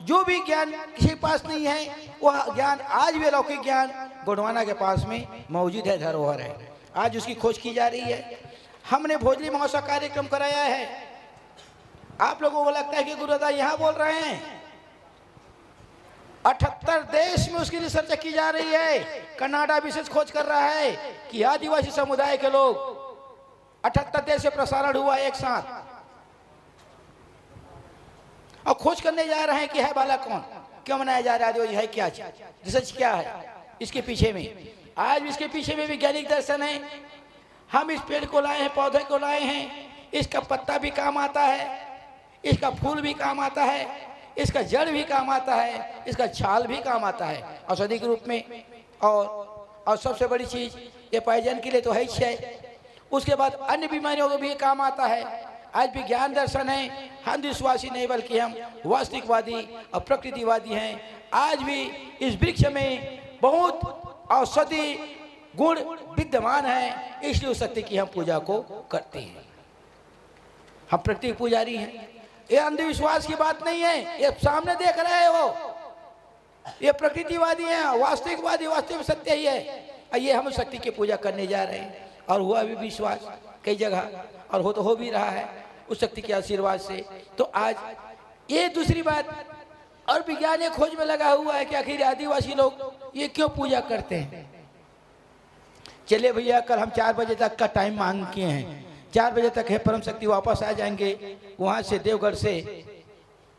जो भी ज्ञान किसी के पास नहीं है, वह ज्ञान आज भी अलौकिक ज्ञान गोंडवाना के पास में मौजूद है, धरोहर है, आज उसकी खोज की जा रही है। हमने भोजली महोत्सव कार्यक्रम कराया है, आप लोगों को लगता है कि गुरुदा यहाँ बोल रहे हैं, 78 देश में उसकी रिसर्च की जा रही है। कनाडा विशेष खोज कर रहा है कि आदिवासी समुदाय के लोग 78 देश से प्रसारण हुआ एक साथ, और खोज करने जा रहे हैं कि है बाला कौन, क्यों मनाया जा रहा है, आदिवासी है क्या, रिसर्च क्या है इसके पीछे में। आज इसके पीछे में वैज्ञानिक दर्शन है। हम इस पेड़ को लाए हैं, पौधे को लाए हैं, इसका पत्ता भी काम आता है, इसका फूल भी काम आता है, इसका जड़ भी काम आता है, इसका छाल भी काम आता है औषधि के रूप में। और सबसे बड़ी चीज ये पायजन के लिए तो है ही है, उसके बाद अन्य बीमारियों को भी काम आता है। आज भी ज्ञान दर्शन है, हम विश्वासी नहीं बल्कि हम वास्तविकवादी और प्रकृतिवादी हैं। आज भी इस वृक्ष में बहुत औषधि गुण विद्यमान है, इसलिए उस शक्ति की हम पूजा को करते हैं। हम प्रकृति पुजारी हैं, ये अंधविश्वास की बात नहीं है, ये सामने देख रहे हैं, वो ये प्रकृतिवादी हैं, वास्तविकवादी, वास्तविक सत्य ही है। ये हम उस शक्ति की पूजा करने जा रहे हैं, और हुआ भी विश्वास कई जगह, और हो भी रहा है उस शक्ति के आशीर्वाद से। तो आज ये दूसरी बात, और विज्ञान ये खोज में लगा हुआ है कि आखिर आदिवासी लोग ये क्यों पूजा करते हैं। चलिए भैया, कल हम 4 बजे तक का टाइम मांग किए हैं, 4 बजे तक है, परम शक्ति वापस आ जाएंगे वहाँ से देवगढ़ से,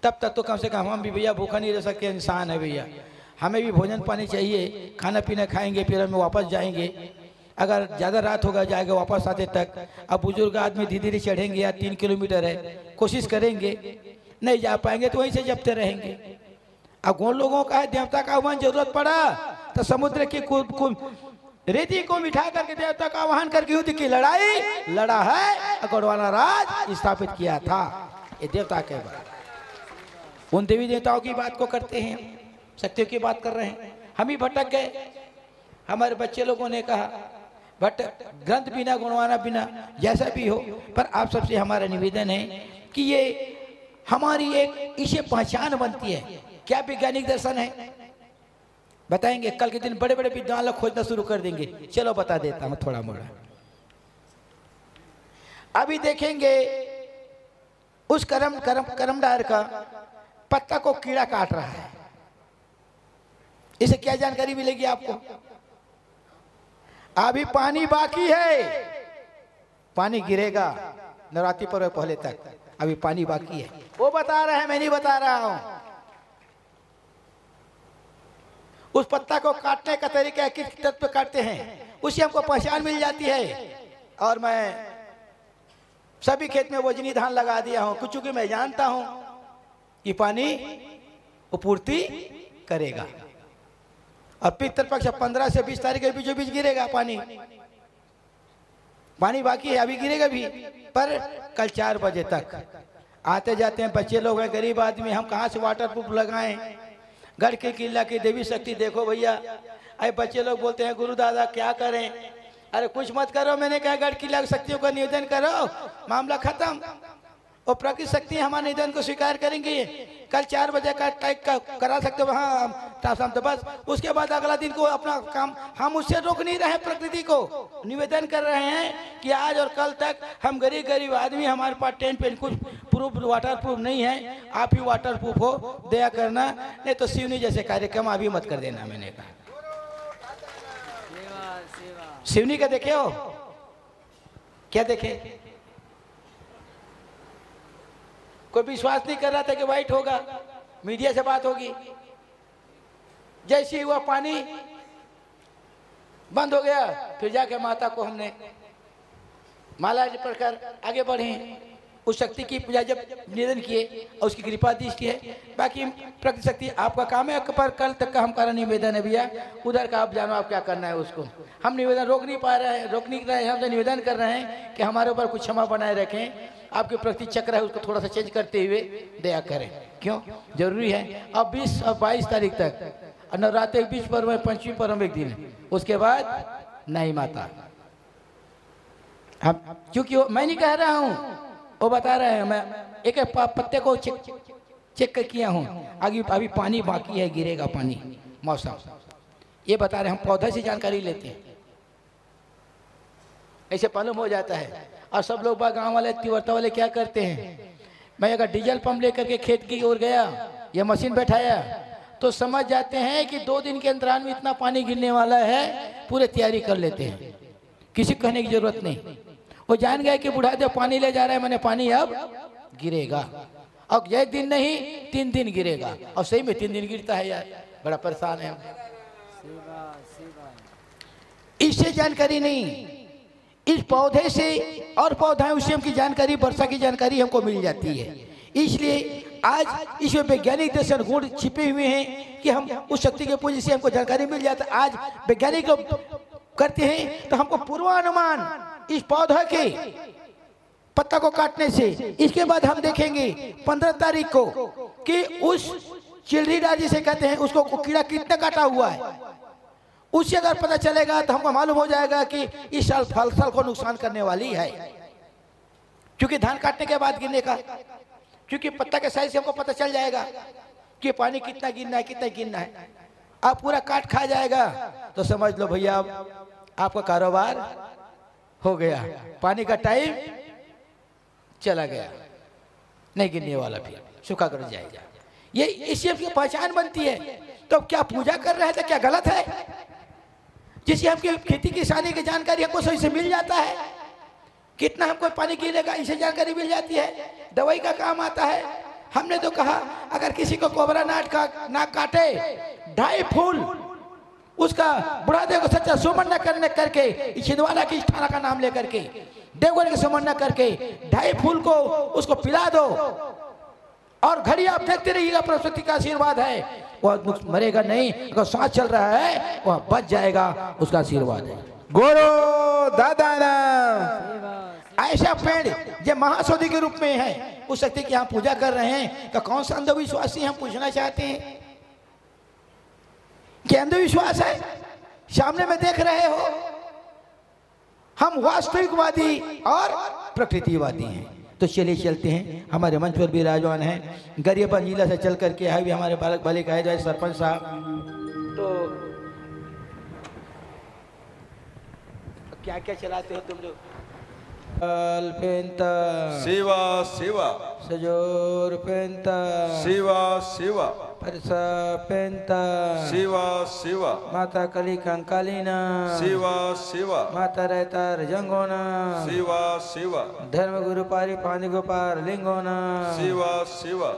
तब तक तो कम से कम हम भी भैया भूखा नहीं रह सकते, इंसान है भैया, हमें भी भोजन पानी चाहिए, खाना पीना खाएंगे, फिर हम वापस जाएंगे। अगर ज़्यादा रात होगा जाएगा वापस आते तक। अब बुजुर्ग आदमी धीरे धीरे चढ़ेंगे, या 3 किलोमीटर है, कोशिश करेंगे, नहीं जा पाएंगे तो वहीं से जपते रहेंगे। अब उन लोगों का है देवता का आह्वान, जरूरत पड़ा तो समुद्र की रेती को मिठा करके देवता का आह्वान करके युद्ध की लड़ाई लड़ा है, गोंडवाना राज स्थापित किया था। ये देवता के बाद उन देवी देवताओं की बात को करते हैं, शक्तियों की बात कर रहे हैं। हम ही भटक गए, हमारे बच्चे लोगों ने कहा बट ग्रंथ बिना गुणवाना बिना जैसा भी हो, पर आप सबसे हमारा निवेदन है कि ये हमारी एक इसे पहचान बनती है। क्या वैज्ञानिक दर्शन है बताएंगे, कल के दिन बड़े बड़े विद्वान लोग खोजना शुरू कर देंगे। चलो बता देता हूं थोड़ा मोड़ा। अभी देखेंगे उस करमडार का पत्ता को कीड़ा काट रहा है, इसे क्या जानकारी मिलेगी आपको। अभी पानी बाकी है, पानी गिरेगा नवरात्रि पर्व पहले तक, अभी पानी बाकी है। वो बता रहे हैं, मैं नहीं बता रहा हूं। उस पत्ता को काटने का तरीका किस तत्व पे काटते हैं, उससे हमको पहचान मिल जाती है। और मैं सभी खेत में वजनी धान लगा दिया हूं, कुछ चूंकि मैं जानता हूं कि पानी वो पूर्ति करेगा। और पितृपक्ष 15 से 20 तारीख के बीचों बीच गिरेगा पानी। पानी बाकी है, अभी गिरेगा भी, पर कल 4 बजे तक। आते जाते हैं बच्चे लोग हैं, गरीब आदमी, हम कहाँ से वाटर प्रूफ लगाएं? गढ़ के किला की देवी शक्ति देखो भैया। अरे बच्चे लोग बोलते हैं गुरु दादा क्या करें? अरे कुछ मत करो, मैंने कहा गढ़ किला की शक्तियों का निवेदन करो, मामला खत्म। और प्रकृति शक्ति हमारे निवेदन को स्वीकार करेंगे। कल 4 बजे का टाइप का करा सकते हो वहाँ ट्रांसफार्म, तो बस उसके बाद अगला दिन को अपना काम हम उससे रोक नहीं रहे। प्रकृति को निवेदन कर रहे हैं कि आज और कल तक हम गरीब गरीब आदमी, हमारे पास टेंट पे कुछ प्रूफ वाटर प्रूफ नहीं है, आप ही वाटर प्रूफ हो, दया करना, नहीं तो शिवनी जैसे कार्यक्रम अभी मत कर देना। मैंने कहा शिवनी का देखे हो क्या? देखे कोई विश्वास नहीं कर रहा था कि वाइट होगा, मीडिया से बात होगी। जैसे ही हुआ पानी बंद हो गया, फिर जाके माता को हमने माला पढ़कर आगे बढ़े, उस शक्ति की पूजा जब निवेदन किए और उसकी कृपा दृष्टि है। बाकी प्रकृति शक्ति आपका काम है, पर कल तक का हमारा निवेदन है भैया, उधर का आप जानो आप क्या करना है उसको। हम निवेदन रोक नहीं पा रहे हैं, रोक नहीं रहे हैं, हम तो निवेदन कर रहे हैं कि हमारे ऊपर कुछ क्षमा बनाए रखें। आपके प्रकृति चक्र है उसको थोड़ा सा चेंज करते हुए दया करें, क्यों जरूरी है। अब 20 और 22 तारीख तक नवरात्रि 20 पर्व है, 25वीं पर्व एक दिन, उसके बाद नहीं माता। हम क्योंकि मैं नहीं कह रहा हूँ, वो बता रहे हैं, मैं एक एक पत्ते को चेक किया हूँ, आगे अभी पानी बाकी है, गिरेगा पानी, मौसम ये बता रहे हैं। हम पौधे से जानकारी लेते हैं, ऐसे मालूम हो जाता है। और सब लोग गांव वाले तिवर्ता वाले क्या करते हैं, मैं अगर डीजल पंप लेकर के खेत की ओर गया या मशीन बैठाया तो समझ जाते हैं कि 2 दिन के अंतराल में इतना पानी गिरने वाला है, पूरे तैयारी कर लेते हैं, किसी को कहने की जरूरत नहीं। वो जान गए कि बूढ़ा देव पानी ले जा रहा है, मैंने पानी अब गिरेगा। अब 1 दिन नहीं 3 दिन गिरेगा, और सही में 3 दिन गिरता है यार, बड़ा परेशान है। इससे जानकारी नहीं, इस पौधे से और पौधा उससे हमकी जानकारी, वर्षा की जानकारी हमको मिल जाती है। इसलिए आज इसमें वैज्ञानिक दर्शन गुण छिपे हुए हैं कि हम उस शक्ति के पूजन से हमको जानकारी मिल जाता है। आज वैज्ञानिक लोग करते हैं तो हमको पूर्वानुमान इस पौधा के पत्ता को काटने से, इसके बाद हम देखेंगे 15 तारीख को कि उस चिलरीडा जिसे कहते हैं उसको कीड़ा कितना काटा हुआ है, उससे अगर पता चलेगा तो हमको मालूम हो जाएगा कि इस साल फसल को नुकसान करने वाली है। क्योंकि धान काटने के बाद गिरने का, क्योंकि पत्ता के साइज से हमको पता चल जाएगा कि पानी कितना गिरना है, कितना गिरना है। आप पूरा काट खा जाएगा तो समझ लो भैया आपका कारोबार हो गया, पानी का टाइम चला गया, नहीं गिरने वाला, फिर सूखा कर जाएगा। ये इससे आपकी पहचान बनती है। तो क्या पूजा कर रहे थे, क्या गलत है? जिससे हमकी खेती किसानी की जानकारी हमको सही से मिल जाता है, कितना हमको पानी गिरेगा इसे जानकारी मिल जाती है, दवाई का काम आता है। हमने तो कहा अगर किसी को कोबरा नाक काटे, 2.5 फूल उसका बुढ़ादेव को सच्चा सुमन करके, छिंदवाड़ा की थाना का नाम लेकर के, देवगढ़ के सुमन करके 2.5 फूल को उसको पिला दो, और घड़ी आप देखते रहिएगा, प्रकृति का आशीर्वाद है, वह मरेगा नहीं, अगर सांस चल रहा है वह बच जाएगा, उसका आशीर्वाद है। गुरु दादाना ऐसा पेड़ जो महासौदी के रूप में है, उस शक्ति की हम पूजा कर रहे हैं, तो कौन सा अंधविश्वासी हम पूछना चाहते हैं? क्या अंधविश्वास है? सामने में देख रहे हो, हम वास्तविकवादी और प्रकृतिवादी हैं। तो चलिए चलते हैं, हमारे मंच पर विराजमान हैं, गरियाबंद जिला से चल करके आए भी हमारे बालक बालिका है सरपंच साहब। तो क्या क्या चलाते हो तुम लोग? सेवा सेवा सजोर पेंता, सेवा सेवा परसा पेंता, सेवा सेवा माता कली कंकालीना, सेवा सेवा माता रहता रजंगोना, सेवा सेवा धर्म गुरु पारी पानी गोपार लिंगोना, सेवा सेवा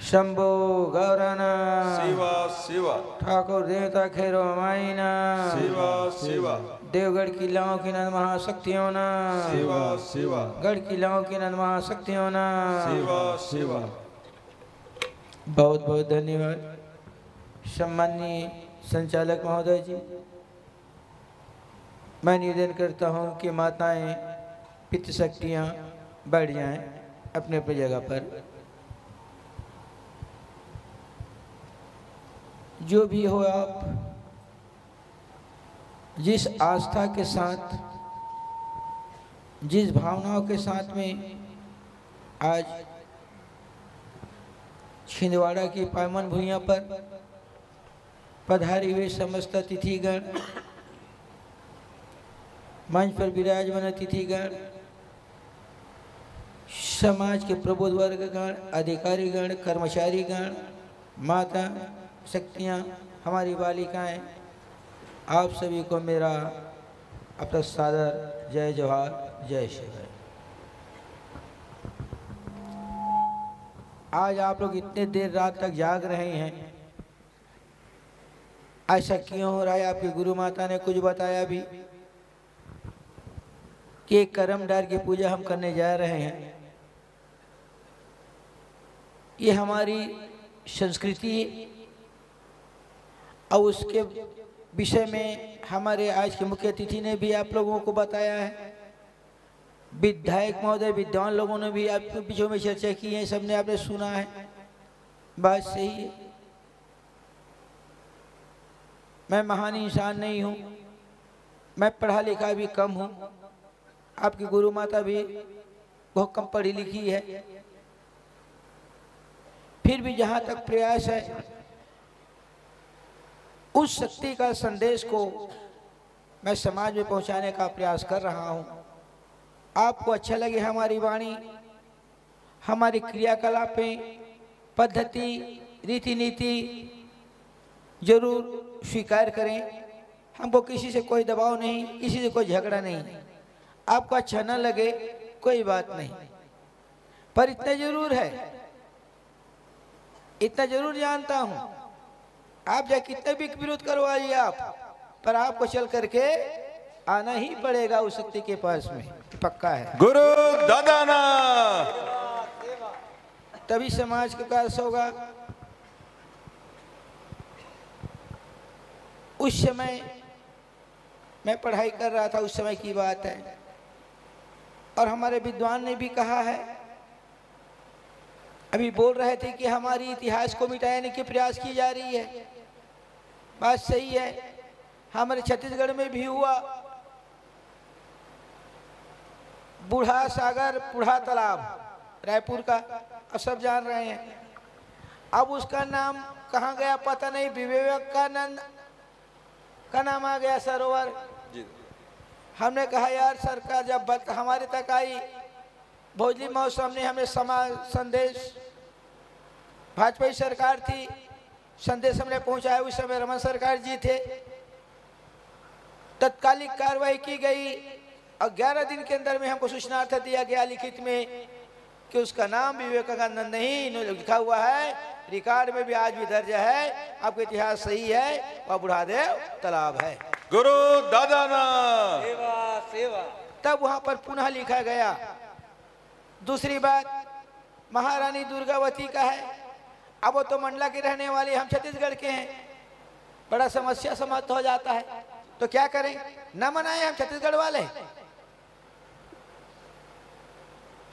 शंभो गौराना, सेवा सेवा ठाकुर देवता खेरो माईना, सेवा सेवा देवगढ़ किलाओं की नंद महाशक्तियों ना, सेवा सेवा गढ़ किलाओं की नंद महाशक्तियों ना, सेवा सेवा। बहुत बहुत धन्यवाद। सम्माननीय संचालक महोदय जी, मैं निवेदन करता हूं कि माताएं पितृशक्तियां बैठ जाएं अपने अपनी जगह पर। जो भी हो, आप जिस आस्था के साथ, जिस भावनाओं के साथ में आज छिंदवाड़ा की पावन भूइयां पर पधारे हुए समस्त अतिथिगण, मंच पर विराजमान अतिथिगण, समाज के प्रबुद्ध वर्गगण, अधिकारीगण, कर्मचारीगण, माता शक्तियाँ, हमारी बालिकाएं, आप सभी को मेरा अपना सादर जय जोहार, जय शिव। आज आप लोग इतने देर रात तक जाग रहे हैं, ऐसा क्यों हो रहा है? आपकी गुरु माता ने कुछ बताया भी कि करमडार की पूजा हम करने जा रहे हैं। ये हमारी संस्कृति और उसके विषय में हमारे आज के मुख्य अतिथि ने भी आप लोगों को बताया है। विधायक महोदय, विद्वान लोगों ने भी आपके बीचों में चर्चा की है, सबने आपने सुना है। बात सही है। मैं महान इंसान नहीं हूँ, मैं पढ़ा लिखा भी कम हूँ, आपकी गुरु माता भी बहुत कम पढ़ी लिखी है। फिर भी जहाँ तक प्रयास है, उस शक्ति का संदेश को मैं समाज में पहुँचाने का प्रयास कर रहा हूँ। आपको अच्छा लगे हमारी वाणी, हमारी क्रियाकलापें, पद्धति, रीति नीति जरूर स्वीकार करें। हमको किसी से कोई दबाव नहीं, किसी से कोई झगड़ा नहीं। आपको अच्छा न लगे कोई बात नहीं, पर इतना जरूर है, इतना जरूर जानता हूं, आप चाहे कितने भी विरोध करवाइए आप, पर आपको चल करके आना ही पड़ेगा उस शक्ति के पास में, पक्का है। गुरु दादाना, तभी समाज का विकास होगा। उस समय मैं पढ़ाई कर रहा था, उस समय की बात है, और हमारे विद्वान ने भी कहा है, अभी बोल रहे थे कि हमारी इतिहास को मिटाने की प्रयास की जा रही है। बात सही है। हमारे छत्तीसगढ़ में भी हुआ, बूढ़ा सागर, बूढ़ा तालाब, रायपुर का, अब सब जान रहे हैं। अब उसका नाम कहाँ गया पता नहीं, विवेकानंद का नाम आ गया सरोवर। हमने कहा यार सरकार जब हमारे तक आई, भोजली महोत्सव ने हमें समाज संदेश, भाजपा सरकार थी, संदेश हमने पहुंचाया। उस समय रमन सरकार जी थे, तत्कालिक कार्रवाई की गई और 11 दिन के अंदर में हमको सूचना दिया गया लिखित में कि उसका नाम विवेकानंद नहीं लिखा हुआ है, रिकॉर्ड में भी आज भी दर्ज है, आपका इतिहास सही है, वह बुढ़ादेव तालाब है। गुरु दादाना, सेवा सेवा। तब वहां पर पुनः लिखा गया। दूसरी बात महारानी दुर्गावती का है। अब वो तो मंडला के रहने वाले, हम छत्तीसगढ़ के हैं, बड़ा समस्या समाप्त हो जाता है। तो क्या करें, न मनाएं हम छत्तीसगढ़ वाले,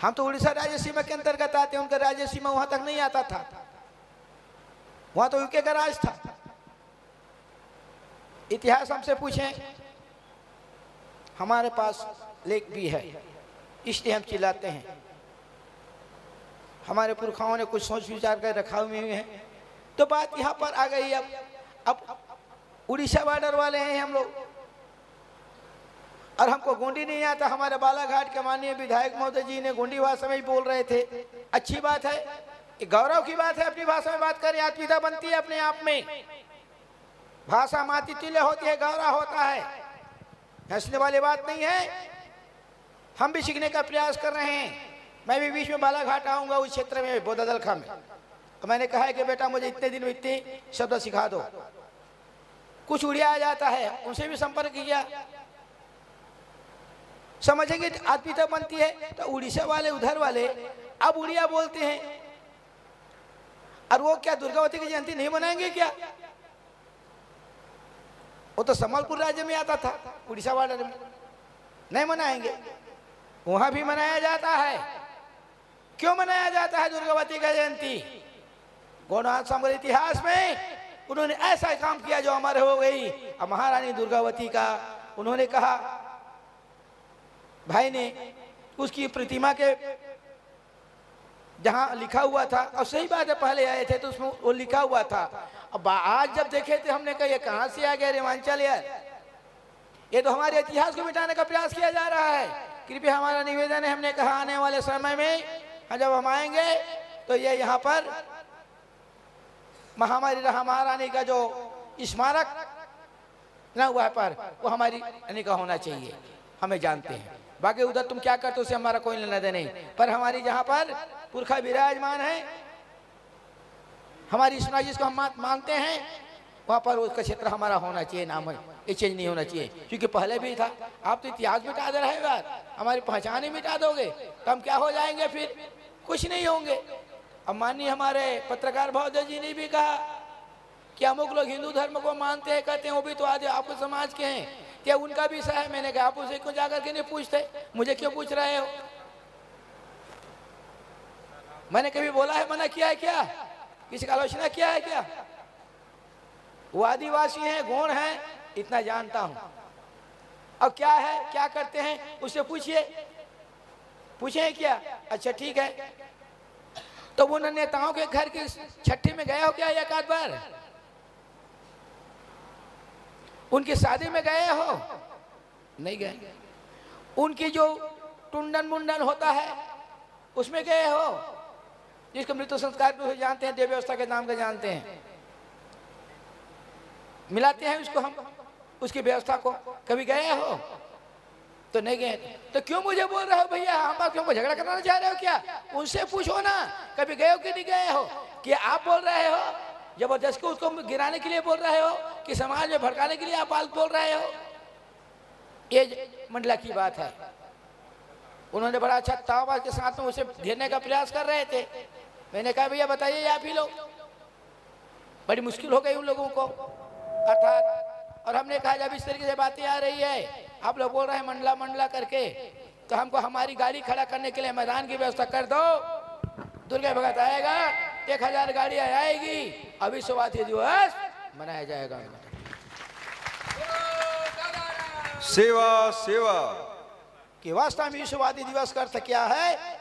हम तो उड़ीसा राज्य सीमा के अंतर्गत आते हैं, उनका राज्य सीमा वहां तक नहीं आता था, वहां तो यूके का राज था। इतिहास हमसे पूछें, हमारे पास लेख भी है, इसलिए हम चिल्लाते हैं। हमारे पुरखाओं ने कुछ सोच विचार कर रखा हुए हैं। तो बात यहाँ पर आ गई। अब उड़ीसा बॉर्डर वाले हैं हम लोग, और हमको गोंडी नहीं आता। हमारे बालाघाट के माननीय विधायक महोदय जी ने गोंडी भाषा में ही बोल रहे थे। अच्छी बात है, गौरव की बात है, अपनी भाषा में बात करें, आत्मीयता बनती है अपने आप में। भाषा माती तुल्य होती है, गौरव होता है, हंसने वाली बात नहीं है। हम भी सीखने का प्रयास कर रहे हैं। मैं भी बीच में बालाघाट आऊंगा, उस क्षेत्र में बोदादलखा में, तो मैंने कहा है कि बेटा मुझे इतने दिन में इतने शब्द सिखा दो। कुछ उड़िया आ जाता है, उनसे भी संपर्क किया, समझेंगे आत्मीयता बनती है। तो उड़ीसा वाले, उधर वाले अब उड़िया बोलते हैं, और वो क्या दुर्गावती की जयंती नहीं मनाएंगे क्या? वो तो संबलपुर राज्य में आता था, उड़ीसा बॉर्डर में। नहीं मनाएंगे, वहां भी मनाया जाता है। क्यों मनाया जाता है दुर्गावती का जयंती? गौड़नाथ समग्र इतिहास में उन्होंने ऐसा काम किया जो अमर हो गई। अब महारानी दुर्गावती का उन्होंने कहा, भाई ने उसकी प्रतिमा के जहां लिखा हुआ था, और सही बात है पहले आए थे तो उसमें वो लिखा हुआ था। अब आज जब देखे थे हमने कहा ये कहां से आ गया रेवांचल यार, ये तो हमारे इतिहास को मिटाने का प्रयास किया जा रहा है। कृपया हमारा निवेदन है, हमने कहा आने वाले समय में जब हम आएंगे तो ये यहाँ पर महामारी महारानी का जो स्मारक न हुआ है पर वो हमारी रानी का होना चाहिए, हमें जानते हैं। बाकी उधर तुम क्या करते हो उससे हमारा कोई लेना देना नहीं, पर हमारी जहाँ पर पुरखा विराजमान है, हमारी स्मृति जिसको हम मानते हैं, वहाँ पर उसका क्षेत्र हमारा होना चाहिए, नाम है, ये चेंज नहीं होना चाहिए। क्योंकि पहले भी था, आप तो इतिहास मिटा दे रहे हो यार, हमारी पहचान ही मिटा दोगे तो हम क्या हो जाएंगे? फिर कुछ नहीं होंगे। अब माननीय हमारे पत्रकार महोदय जी ने भी कहा कि अमुक लोग हिंदू धर्म को मानते हैं, कहते हैं वो भी तो आज आपके समाज के हैं, क्या उनका भी सह है? मैंने कहा आप उसे क्यों जाकर के नहीं पूछते, मुझे क्यों पूछ रहे हो? मैंने कभी बोला है, मना किया है क्या? किसी का आलोचना किया है क्या? वो आदिवासी हैं, गौड़ हैं, इतना जानता हूं। अब क्या है, क्या करते हैं उससे पूछिए, पूछे क्या? अच्छा ठीक है, तो वो नेताओं के घर की छठी में गए हो क्या एक आध बार? उनकी शादी में गए हो? नहीं गए। उनकी जो टुंडन मुंडन होता है उसमें गए हो? जिसको मृत्यु संस्कार पे जानते हैं, देव व्यवस्था के नाम का जानते हैं, मिलाते हैं उसको हम, उसकी व्यवस्था को, कभी गए हो? तो नहीं गए। तो क्यों मुझे बोल रहे हो भैया, हम क्यों झगड़ा करना चाह रहे हो क्या? उनसे पूछो ना, कभी गए हो कि नहीं गए हो? कि आप बोल रहे हो जबरदस्ती उसको गिराने के लिए बोल रहे हो, कि समाज में भड़काने के लिए आप बोल रहे हो? ये मंडला की बात है। उन्होंने बड़ा अच्छा तावा के साथ में उसे घेरने का प्रयास कर रहे थे। मैंने कहा भैया बताइए आप ही लोग, बड़ी मुश्किल हो गई उन लोगों को अर्थात। और हमने कहा जब इस तरीके से बातें आ रही है, आप लोग बोल रहे हैं मंडला मंडला करके, तो हमको हमारी गाड़ी खड़ा करने के लिए मैदान की व्यवस्था कर दो। दुर्गा भगत आएगा, 1000 गाड़ियां आएगी, अविश्ववादी दिवस मनाया जाएगा। सेवा सेवा कि वास्तव में विश्ववादी दिवस का अर्थ क्या है,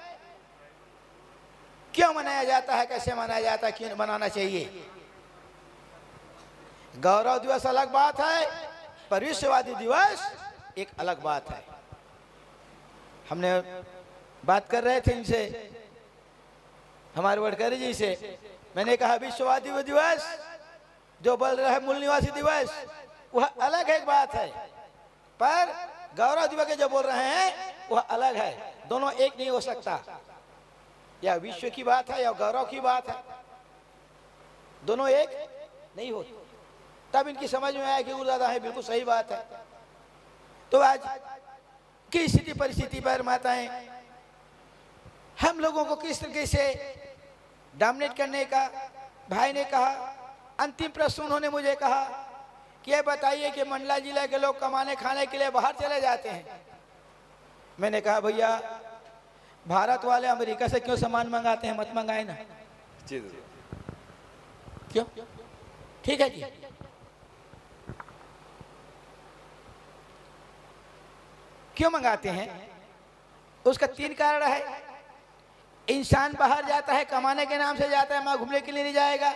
क्यों मनाया जाता है, कैसे मनाया जाता है, क्यों मनाना चाहिए? गौरव दिवस अलग बात है, पर विश्ववादी दिवस एक अलग बात है। हमने बात कर रहे थे इनसे, हमारे वडकरी जी से, मैंने कहा विश्ववादी दिवस जो बोल रहा है मूल निवासी दिवस, वह अलग एक बात है, पर गौरव दिवस के जो बोल रहे हैं वह अलग है। दोनों एक नहीं हो सकता, या विश्व की बात है या गौरव की बात है, दोनों एक नहीं होते। तब इनकी समझ में आया कि गुरुदादा है, बिल्कुल सही बात है। तो आज की स्थिति परिस्थिति पर माताएं हम लोगों को किस तरीके से डोमिनेट करने का, भाई ने कहा, अंतिम प्रश्न उन्होंने मुझे कहा कि ये बताइए कि मंडला जिला के लोग कमाने खाने के लिए बाहर चले जाते हैं। मैंने कहा भैया भारत वाले अमेरिका से क्यों सामान मंगाते हैं, मत मंगाए ना। क्यों? ठीक है जी, क्यों मंगाते हैं? उसका 3 कारण है। इंसान बाहर जाता है कमाने के नाम से जाता है, वहां घूमने के लिए नहीं जाएगा।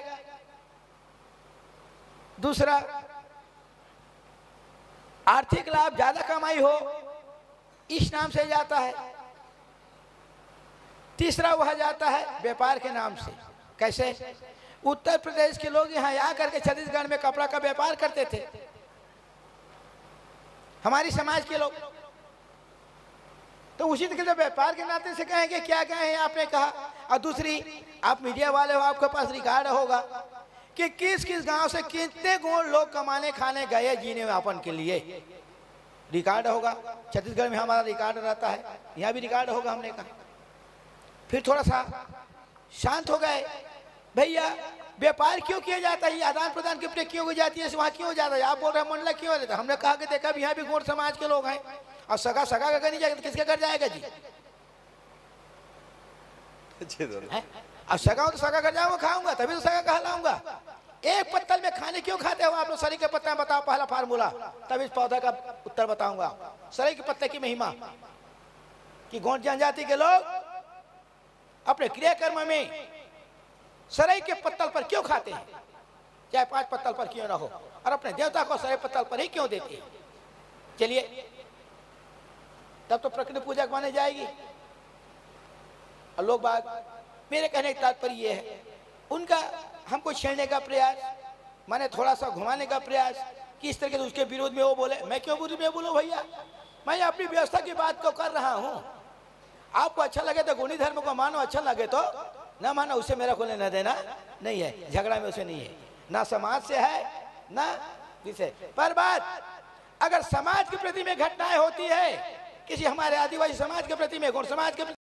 दूसरा, आर्थिक लाभ, ज्यादा कमाई हो इस नाम से जाता है। तीसरा, वह जाता है व्यापार के नाम से। कैसे? उत्तर प्रदेश के लोग यहाँ आकर के छत्तीसगढ़ में कपड़ा का व्यापार करते थे, हमारी समाज के लोग। तो उसी तरह से व्यापार के नाते से कहेंगे क्या कहे आपने कहा। और दूसरी, आप मीडिया वाले हो, आपके पास रिकॉर्ड होगा कि किस किस गांव से कितने गुण लोग कमाने खाने गए जीने व्यापन के लिए, रिकॉर्ड होगा। छत्तीसगढ़ में हमारा रिकॉर्ड रहता है, यहाँ भी रिकॉर्ड होगा। हमने कहा फिर थोड़ा सा शांत हो गए, भैया व्यापार क्यों किया जाता है, आदान प्रदान की प्रक्रिया क्यों हो जाती है, वहाँ क्यों हो जाता है? आप बोल रहे हैं मंडला क्यों रहता? हमने कहा कि देखा यहाँ भी गौड़ समाज के लोग हैं, और सगा सगा का नहीं जाएगा तो किसके घर जाएगा जी? अब सगा हो तो सगा घर जाऊंगा, खाऊंगा, तभी तो सगा कहलाऊंगा। एक पत्तल में खाने क्यों खाते हो आप लोग? सरी के पत्ते में बताओ पहला फार्मूला, तब इस पौधा का उत्तर बताऊंगा। सरी के पत्ते की महिमा कि गौड़ जनजाति के लोग अपने क्रियाकर्म में सराय के पत्तल पर क्यों खाते हैं, चाहे 5 पत्तल पर क्यों ना हो, और अपने देवता को सराय पत्तल पर ही क्यों देते हैं? चलिए, तब तो प्रकृति पूजक माने जाएगी। और लोग बात, मेरे कहने का तात्पर्य ये है, उनका हमको छेड़ने का प्रयास, माने थोड़ा सा घुमाने का प्रयास कि इस तरह से उसके विरोध में वो बोले। मैं क्यों विरोध में बोलूं भैया? मैं अपनी व्यवस्था की बात को कर रहा हूं। आपको अच्छा लगे तो गुणी धर्म को मानो, अच्छा लगे तो ना मानो, उसे मेरा को लेना देना नहीं है, झगड़ा में उसे नहीं है, ना समाज से है ना विषय पर बात। अगर समाज के प्रति में घटनाएं होती है, किसी हमारे आदिवासी समाज के प्रति में, गौड़ समाज के प्रति